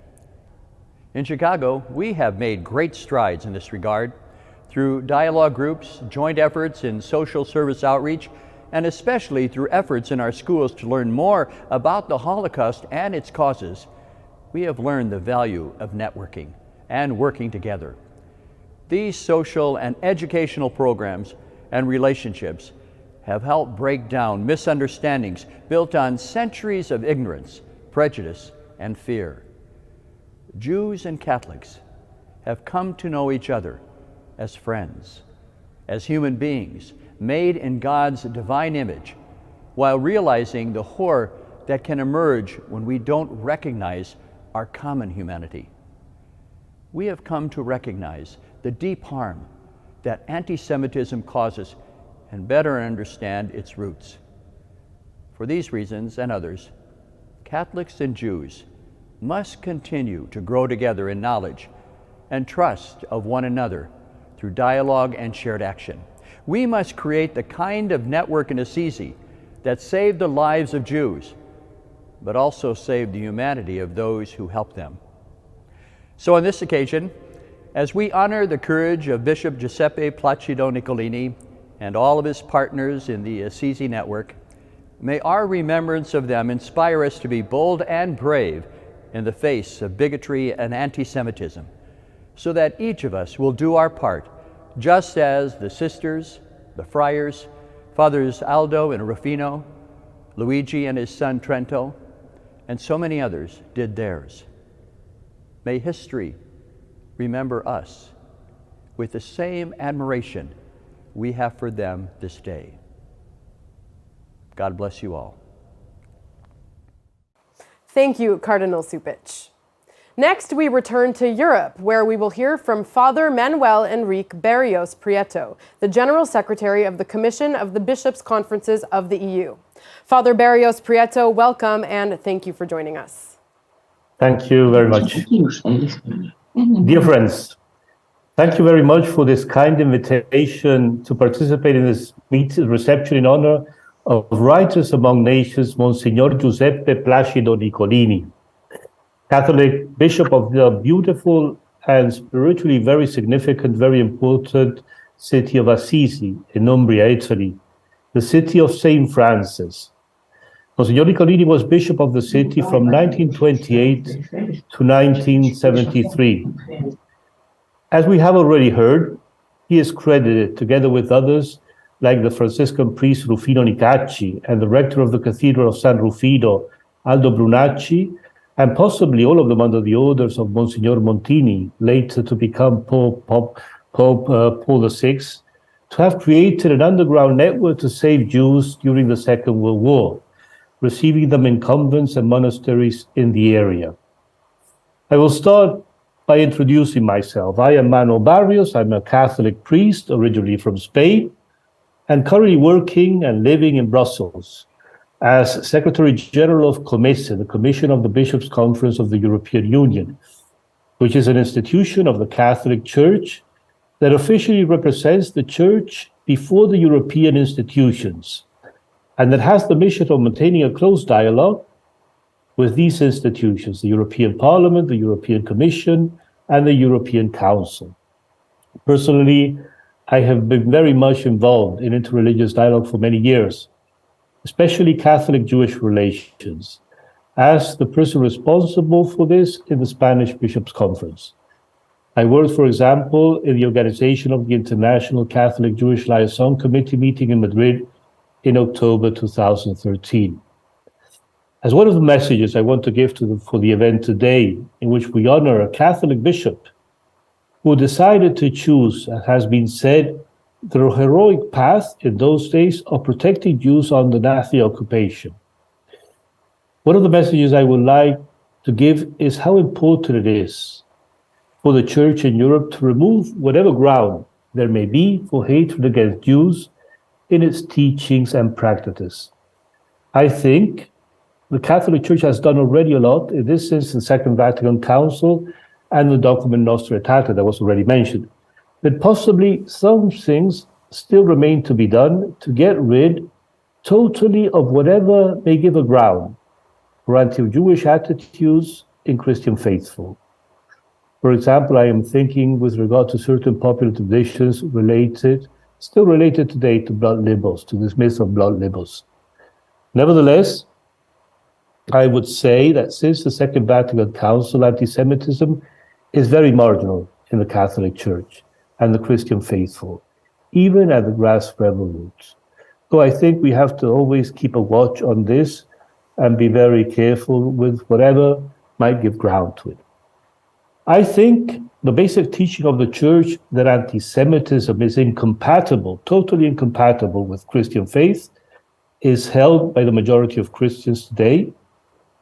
In Chicago, we have made great strides in this regard through dialogue groups, joint efforts in social service outreach, and especially through efforts in our schools to learn more about the Holocaust and its causes. We have learned the value of networking and working together. These social and educational programs and relationships have helped break down misunderstandings built on centuries of ignorance, prejudice, and fear. Jews and Catholics have come to know each other as friends, as human beings made in God's divine image, while realizing the horror that can emerge when we don't recognize our common humanity. We have come to recognize the deep harm that anti-Semitism causes and better understand its roots. For these reasons and others, Catholics and Jews must continue to grow together in knowledge and trust of one another through dialogue and shared action. We must create the kind of network in Assisi that saved the lives of Jews, but also saved the humanity of those who helped them. So on this occasion, as we honor the courage of Bishop Giuseppe Placido Nicolini and all of his partners in the Assisi Network, may our remembrance of them inspire us to be bold and brave in the face of bigotry and anti-Semitism, so that each of us will do our part, just as the sisters, the friars, Fathers Aldo and Rufino, Luigi and his son Trento, and so many others did theirs. May history remember us with the same admiration we have for them this day. God bless you all. Thank you, Cardinal Cupich. Next, we return to Europe, where we will hear from Father Manuel Enrique Barrios Prieto, the General Secretary of the Commission of the Bishops' Conferences of the EU. Father Barrios Prieto, welcome and thank you for joining us. Thank you very much. Dear friends, thank you very much for this kind invitation to participate in this reception in honor of Writers Among Nations, Monsignor Giuseppe Placido Nicolini, Catholic Bishop of the beautiful and spiritually very significant, very important city of Assisi in Umbria, Italy, the city of Saint Francis. Monsignor Nicolini was bishop of the city from 1928 to 1973. As we have already heard, he is credited, together with others, like the Franciscan priest Rufino Nicacci and the rector of the Cathedral of San Rufino, Aldo Brunacci, and possibly all of them under the orders of Monsignor Montini, later to become Pope Paul VI, to have created an underground network to save Jews during the Second World War, receiving them in convents and monasteries in the area. I will start by introducing myself. I am Manuel Barrios. I'm a Catholic priest, originally from Spain, and currently working and living in Brussels as Secretary General of COMESE, the Commission of the Bishops' Conference of the European Union, which is an institution of the Catholic Church that officially represents the Church before the European institutions, and that has the mission of maintaining a close dialogue with these institutions, the European Parliament, the European Commission, and the European Council. Personally, I have been very much involved in interreligious dialogue for many years, especially Catholic-Jewish relations, as the person responsible for this in the Spanish Bishops' Conference. I worked, for example, in the organization of the International Catholic-Jewish Liaison Committee meeting in Madrid in October 2013. As one of the messages I want to give for the event today, in which we honor a Catholic bishop who decided to choose, as has been said, the heroic path in those days of protecting Jews under Nazi occupation. One of the messages I would like to give is how important it is for the Church in Europe to remove whatever ground there may be for hatred against Jews in its teachings and practices. I think the Catholic Church has done already a lot in this since the Second Vatican Council and the document Nostra Aetate that was already mentioned. But possibly some things still remain to be done to get rid totally of whatever may give a ground for anti-Jewish attitudes in Christian faithful. For example, I am thinking with regard to certain popular traditions still related today to blood libels, to this myth of blood libels. Nevertheless, I would say that since the Second Vatican Council, anti-Semitism is very marginal in the Catholic Church and the Christian faithful, even at the grassroots roots. So I think we have to always keep a watch on this and be very careful with whatever might give ground to it. I think the basic teaching of the Church that anti-Semitism is incompatible, totally incompatible with Christian faith, is held by the majority of Christians today,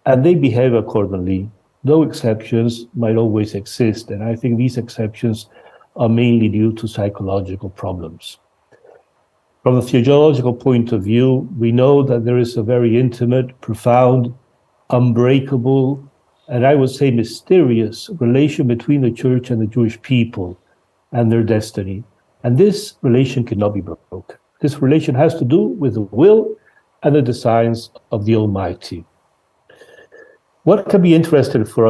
and they behave accordingly, though exceptions might always exist. And I think these exceptions are mainly due to psychological problems. From a theological point of view, we know that there is a very intimate, profound, unbreakable, and I would say, mysterious relation between the Church and the Jewish people and their destiny. And this relation cannot be broken. This relation has to do with the will and the designs of the Almighty. What can be interesting for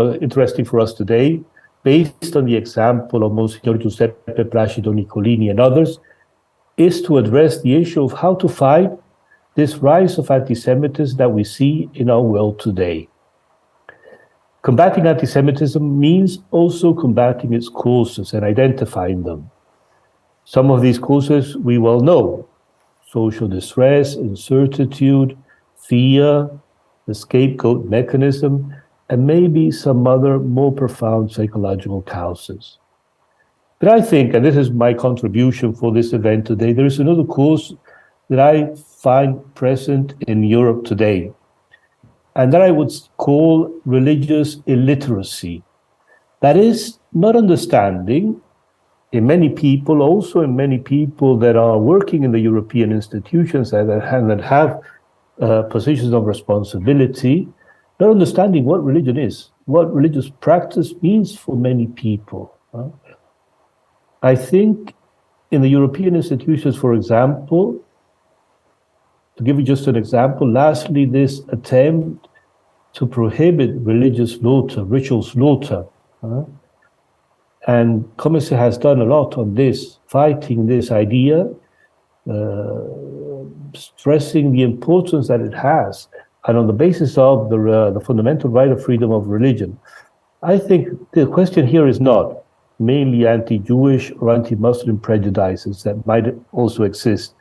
us today, based on the example of Monsignor Giuseppe Placido Nicolini and others, is to address the issue of how to fight this rise of anti-Semitism that we see in our world today. Combating anti-Semitism means also combating its causes and identifying them. Some of these causes we well know: social distress, incertitude, fear, the scapegoat mechanism, and maybe some other more profound psychological causes. But I think, and this is my contribution for this event today, there is another cause that I find present in Europe today, and that I would call religious illiteracy. That is, not understanding in many people, also in many people that are working in the European institutions and that have positions of responsibility, not understanding what religion is, what religious practice means for many people. I think in the European institutions, for example, to give you just an example, lastly, this attempt to prohibit religious slaughter, ritual slaughter, and Commerce has done a lot on this, fighting this idea, stressing the importance that it has, and on the basis of the fundamental right of freedom of religion. I think the question here is not mainly anti-Jewish or anti-Muslim prejudices that might also exist,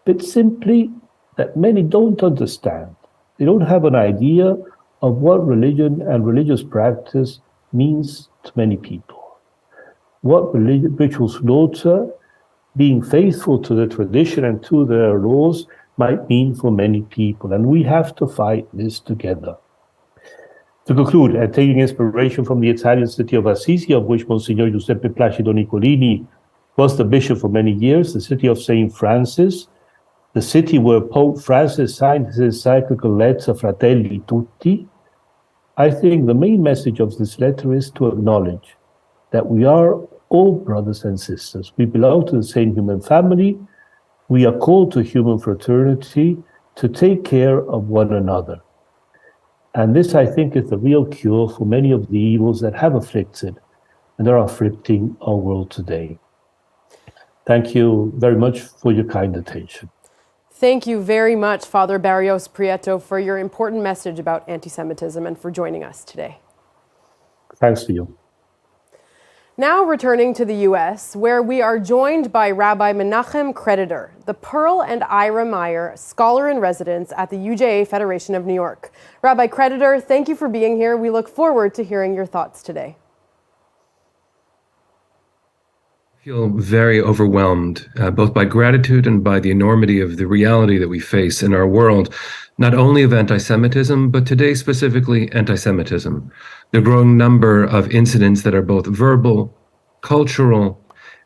but simply that many don't understand. They don't have an idea of what religion and religious practice means to many people. What ritual slaughter, being faithful to the tradition and to their laws, might mean for many people. And we have to fight this together. To conclude, and taking inspiration from the Italian city of Assisi, of which Monsignor Giuseppe Placido Nicolini was the bishop for many years, the city of St. Francis, the city where Pope Francis signed his encyclical letter, Fratelli Tutti, I think the main message of this letter is to acknowledge that we are all brothers and sisters. We belong to the same human family. We are called to human fraternity, to take care of one another. And this, I think, is the real cure for many of the evils that have afflicted and are afflicting our world today. Thank you very much for your kind attention. Thank you very much, Father Barrios Prieto, for your important message about anti-Semitism and for joining us today. Thanks to you. Now returning to the U.S., where we are joined by Rabbi Menachem Creditor, the Pearl and Ira Meyer Scholar in Residence at the UJA Federation of New York. Rabbi Creditor, thank you for being here. We look forward to hearing your thoughts today. I feel very overwhelmed, both by gratitude and by the enormity of the reality that we face in our world, not only of anti-Semitism, but today specifically anti-Semitism. The growing number of incidents that are both verbal, cultural,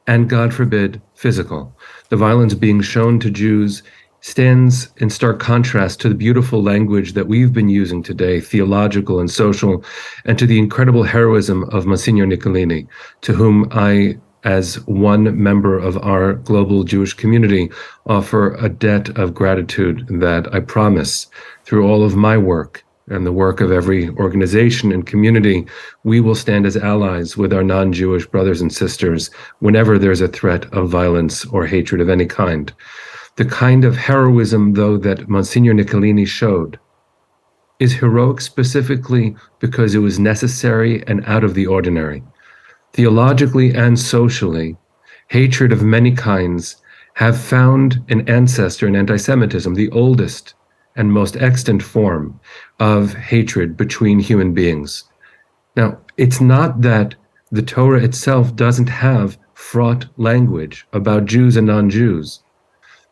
and, God forbid, physical. The violence being shown to Jews stands in stark contrast to the beautiful language that we've been using today, theological and social, and to the incredible heroism of Monsignor Nicolini, to whom I, as one member of our global Jewish community, offer a debt of gratitude that I promise, through all of my work and the work of every organization and community, we will stand as allies with our non-Jewish brothers and sisters whenever there's a threat of violence or hatred of any kind. The kind of heroism, though, that Monsignor Nicolini showed is heroic specifically because it was necessary and out of the ordinary. Theologically and socially, hatred of many kinds have found an ancestor in anti-Semitism, the oldest and most extant form of hatred between human beings. Now, it's not that the Torah itself doesn't have fraught language about Jews and non-Jews,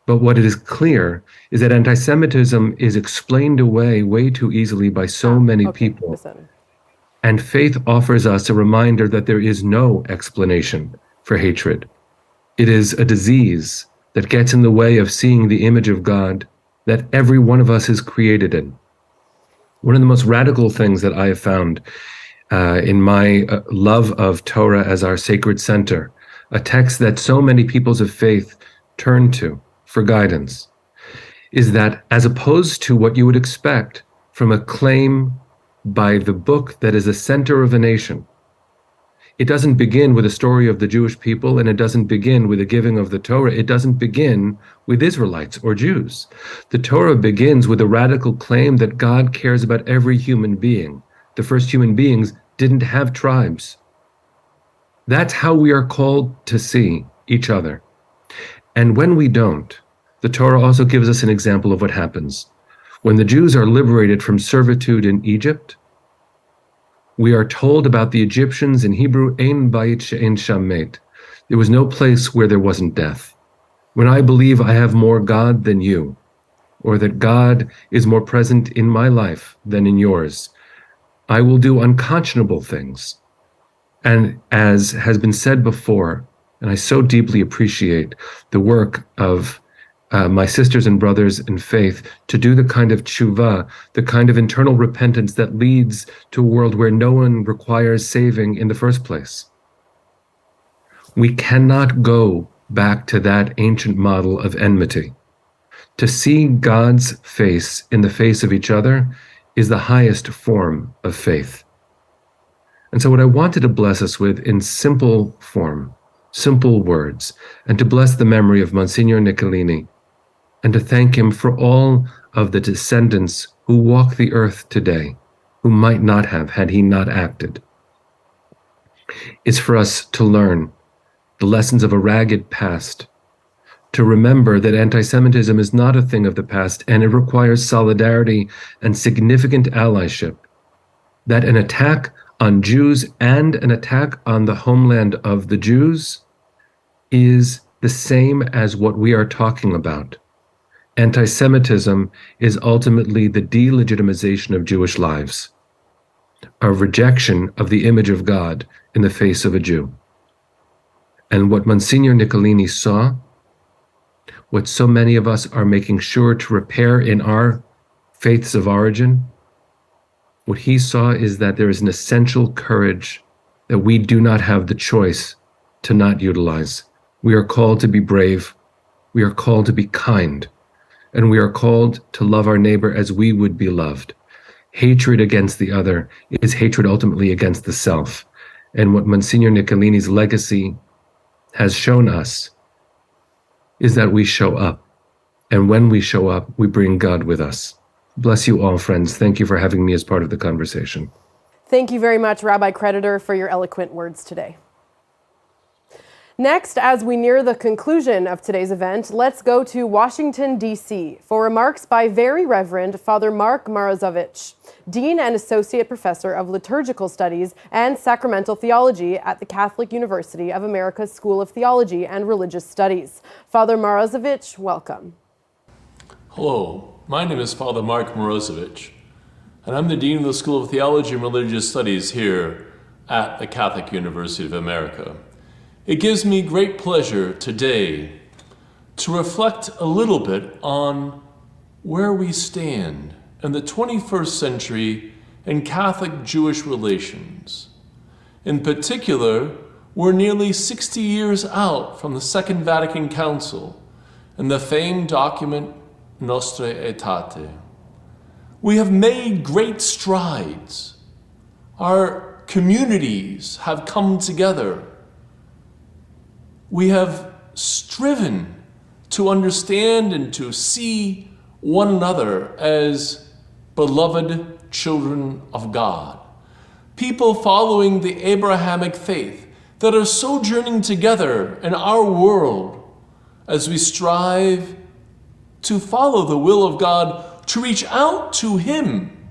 but what it is clear is that anti-Semitism is explained away way too easily by so many people. And faith offers us a reminder that there is no explanation for hatred. It is a disease that gets in the way of seeing the image of God that every one of us is created in. One of the most radical things that I have found in my love of Torah as our sacred center, a text that so many peoples of faith turn to for guidance, is that as opposed to what you would expect from a claim by the book that is the center of a nation, it doesn't begin with a story of the Jewish people, and it doesn't begin with the giving of the Torah. It doesn't begin with Israelites or Jews. The Torah begins with a radical claim that God cares about every human being. The first human beings didn't have tribes. That's how we are called to see each other. And when we don't, the Torah also gives us an example of what happens. When the Jews are liberated from servitude in Egypt, we are told about the Egyptians in Hebrew, Ein Bayit She'en Sham Met. There was no place where there wasn't death. When I believe I have more God than you, or that God is more present in my life than in yours, I will do unconscionable things. And as has been said before, and I so deeply appreciate the work of my sisters and brothers in faith to do the kind of tshuva, the kind of internal repentance that leads to a world where no one requires saving in the first place. We cannot go back to that ancient model of enmity. To see God's face in the face of each other is the highest form of faith. And so what I wanted to bless us with in simple form, simple words, and to bless the memory of Monsignor Nicolini, and to thank him for all of the descendants who walk the earth today, who might not have had he not acted, is for us to learn the lessons of a ragged past, to remember that anti-Semitism is not a thing of the past, and it requires solidarity and significant allyship, that an attack on Jews and an attack on the homeland of the Jews is the same as what we are talking about. Anti-Semitism is ultimately the delegitimization of Jewish lives, a rejection of the image of God in the face of a Jew. And what Monsignor Nicolini saw, what so many of us are making sure to repair in our faiths of origin, what he saw is that there is an essential courage that we do not have the choice to not utilize. We are called to be brave, we are called to be kind, and we are called to love our neighbor as we would be loved. Hatred against the other is hatred ultimately against the self. And what Monsignor Nicolini's legacy has shown us is that we show up. And when we show up, we bring God with us. Bless you all, friends. Thank you for having me as part of the conversation. Thank you very much, Rabbi Creditor, for your eloquent words today. Next, as we near the conclusion of today's event, let's go to Washington, D.C. for remarks by Very Reverend Father Mark Morozovich, Dean and Associate Professor of Liturgical Studies and Sacramental Theology at the Catholic University of America's School of Theology and Religious Studies. Father Morozovich, welcome. Hello, my name is Father Mark Morozovich, and I'm the Dean of the School of Theology and Religious Studies here at the Catholic University of America. It gives me great pleasure today to reflect a little bit on where we stand in the 21st century in Catholic-Jewish relations. In particular, we're nearly 60 years out from the Second Vatican Council and the famed document Nostra Aetate. We have made great strides. Our communities have come together. We have striven to understand and to see one another as beloved children of God, people following the Abrahamic faith that are sojourning together in our world as we strive to follow the will of God, to reach out to Him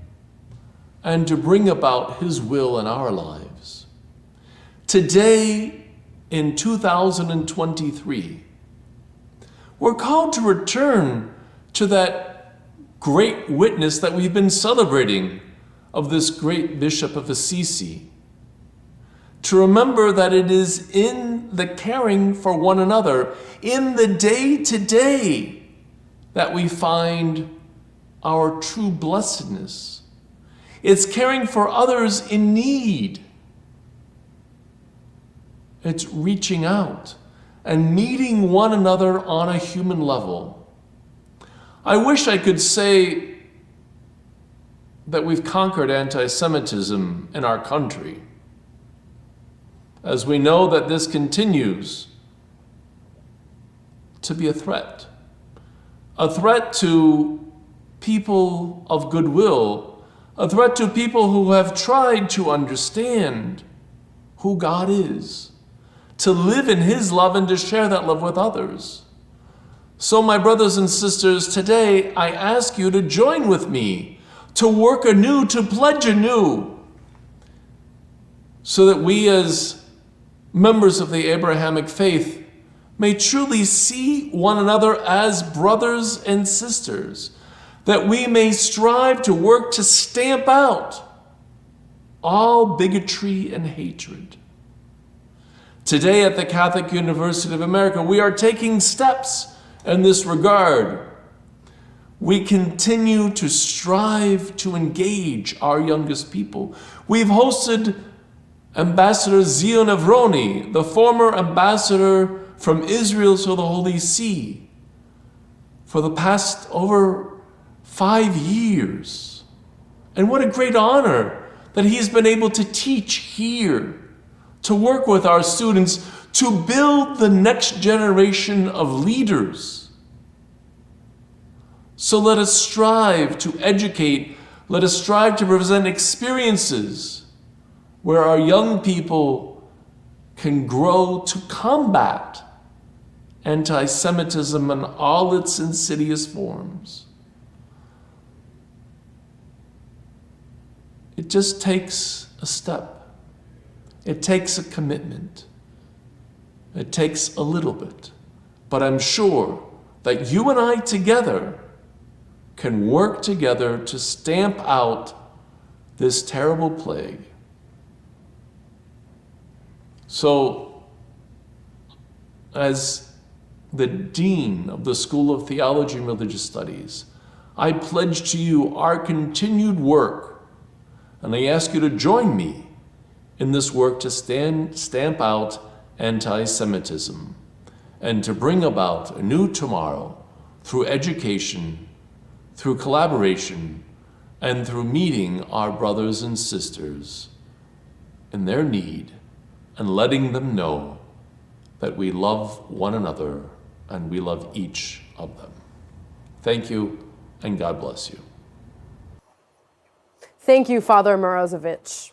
and to bring about His will in our lives. Today, in 2023, we're called to return to that great witness that we've been celebrating of this great Bishop of Assisi. To remember that it is in the caring for one another, in the day-to-day, that we find our true blessedness. It's caring for others in need. It's reaching out and meeting one another on a human level. I wish I could say that we've conquered anti-Semitism in our country, as we know that this continues to be a threat to people of goodwill, a threat to people who have tried to understand who God is, to live in His love and to share that love with others. So, my brothers and sisters, today I ask you to join with me, to work anew, to pledge anew, so that we as members of the Abrahamic faith may truly see one another as brothers and sisters, that we may strive to work to stamp out all bigotry and hatred. Today at the Catholic University of America, we are taking steps in this regard. We continue to strive to engage our youngest people. We've hosted Ambassador Zio Nevroni, the former ambassador from Israel to the Holy See, for the past over 5 years. And what a great honor that he's been able to teach here, to work with our students, to build the next generation of leaders. So let us strive to educate, let us strive to present experiences where our young people can grow to combat anti-Semitism in all its insidious forms. It just takes a step. It takes a commitment. It takes a little bit. But I'm sure that you and I together can work together to stamp out this terrible plague. So, as the Dean of the School of Theology and Religious Studies, I pledge to you our continued work, and I ask you to join me in this work to stamp out anti-Semitism and to bring about a new tomorrow through education, through collaboration, and through meeting our brothers and sisters in their need and letting them know that we love one another and we love each of them. Thank you, and God bless you. Thank you, Father Morozovich.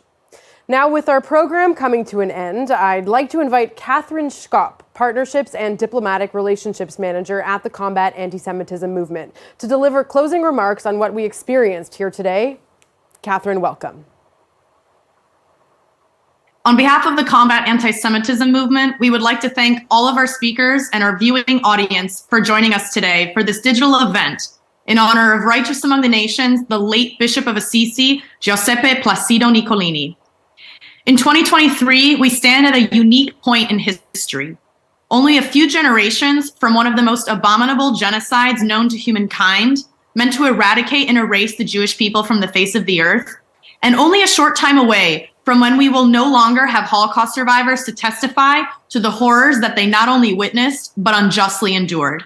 Now, with our program coming to an end, I'd like to invite Catherine Schkopp, Partnerships and Diplomatic Relationships Manager at the Combat Anti-Semitism Movement, to deliver closing remarks on what we experienced here today. Catherine, welcome. On behalf of the Combat Anti-Semitism Movement, we would like to thank all of our speakers and our viewing audience for joining us today for this digital event in honor of Righteous Among the Nations, the late Bishop of Assisi, Giuseppe Placido Nicolini. In 2023, we stand at a unique point in history. Only a few generations from one of the most abominable genocides known to humankind, meant to eradicate and erase the Jewish people from the face of the earth, and only a short time away from when we will no longer have Holocaust survivors to testify to the horrors that they not only witnessed, but unjustly endured.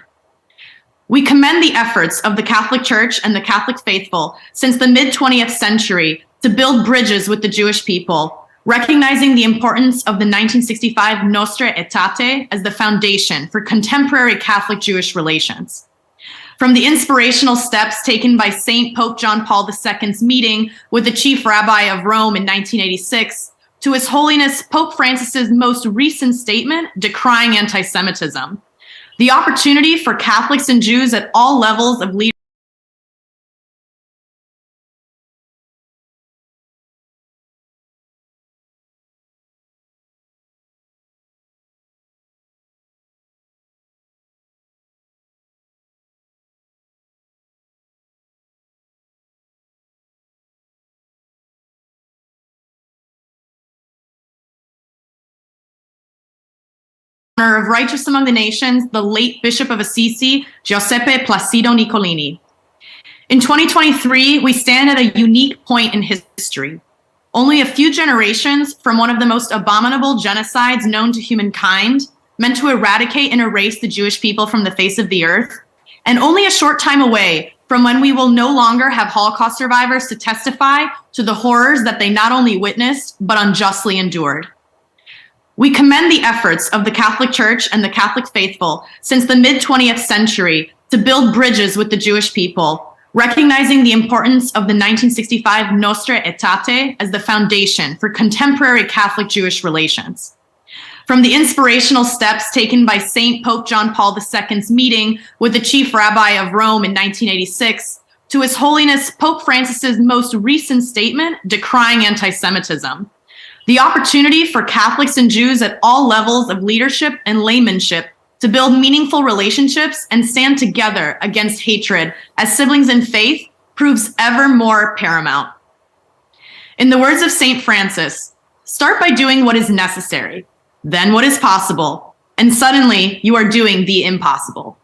We commend the efforts of the Catholic Church and the Catholic faithful since the mid-20th century to build bridges with the Jewish people, recognizing the importance of the 1965 Nostra Aetate as the foundation for contemporary Catholic-Jewish relations. From the inspirational steps taken by Saint Pope John Paul II's meeting with the chief rabbi of Rome in 1986, to His Holiness Pope Francis's most recent statement decrying anti-Semitism. The opportunity for Catholics and Jews at all levels of leadership of Righteous Among the Nations, the late Bishop of Assisi, Giuseppe Placido Nicolini. In 2023, we stand at a unique point in history. only a few generations from one of the most abominable genocides known to humankind, meant to eradicate and erase the Jewish people from the face of the earth, and only a short time away from when we will no longer have Holocaust survivors to testify to the horrors that they not only witnessed, but unjustly endured. We commend the efforts of the Catholic Church and the Catholic faithful since the mid-20th century to build bridges with the Jewish people, recognizing the importance of the 1965 Nostra Aetate as the foundation for contemporary Catholic-Jewish relations. From the inspirational steps taken by St. Pope John Paul II's meeting with the chief rabbi of Rome in 1986, to His Holiness Pope Francis's most recent statement decrying anti-Semitism. The opportunity for Catholics and Jews at all levels of leadership and laymanship to build meaningful relationships and stand together against hatred as siblings in faith proves ever more paramount. In the words of St. Francis, start by doing what is necessary, then what is possible, and suddenly you are doing the impossible.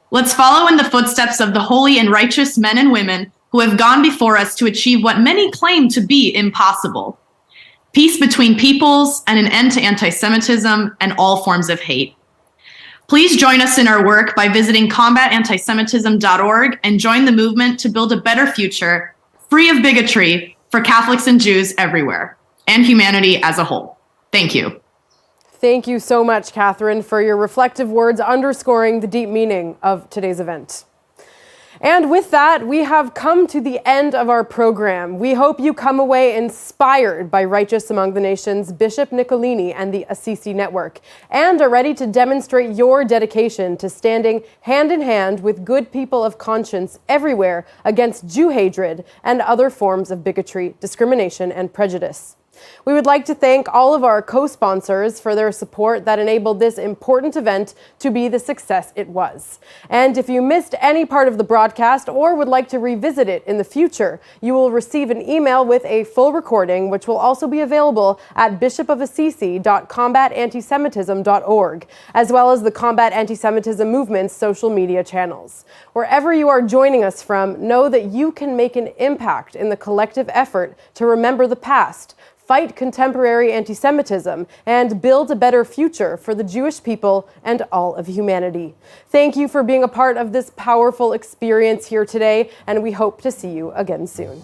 Let's follow in the footsteps of the holy and righteous men and women who have gone before us to achieve what many claim to be impossible: peace between peoples and an end to anti-Semitism and all forms of hate. Please join us in our work by visiting combatantisemitism.org and join the movement to build a better future, free of bigotry, for Catholics and Jews everywhere, and humanity as a whole. Thank you. Thank you so much, Catherine, for your reflective words underscoring the deep meaning of today's event. And with that, we have come to the end of our program. We hope you come away inspired by Righteous Among the Nations Bishop Nicolini and the Assisi Network, and are ready to demonstrate your dedication to standing hand in hand with good people of conscience everywhere against Jew hatred and other forms of bigotry, discrimination, and prejudice. We would like to thank all of our co-sponsors for their support that enabled this important event to be the success it was. And if you missed any part of the broadcast or would like to revisit it in the future, you will receive an email with a full recording, which will also be available at bishopofassisi.combatantisemitism.org, as well as the Combat Antisemitism Movement's social media channels. Wherever you are joining us from, know that you can make an impact in the collective effort to remember the past, fight contemporary anti-Semitism, and build a better future for the Jewish people and all of humanity. Thank you for being a part of this powerful experience here today, and we hope to see you again soon.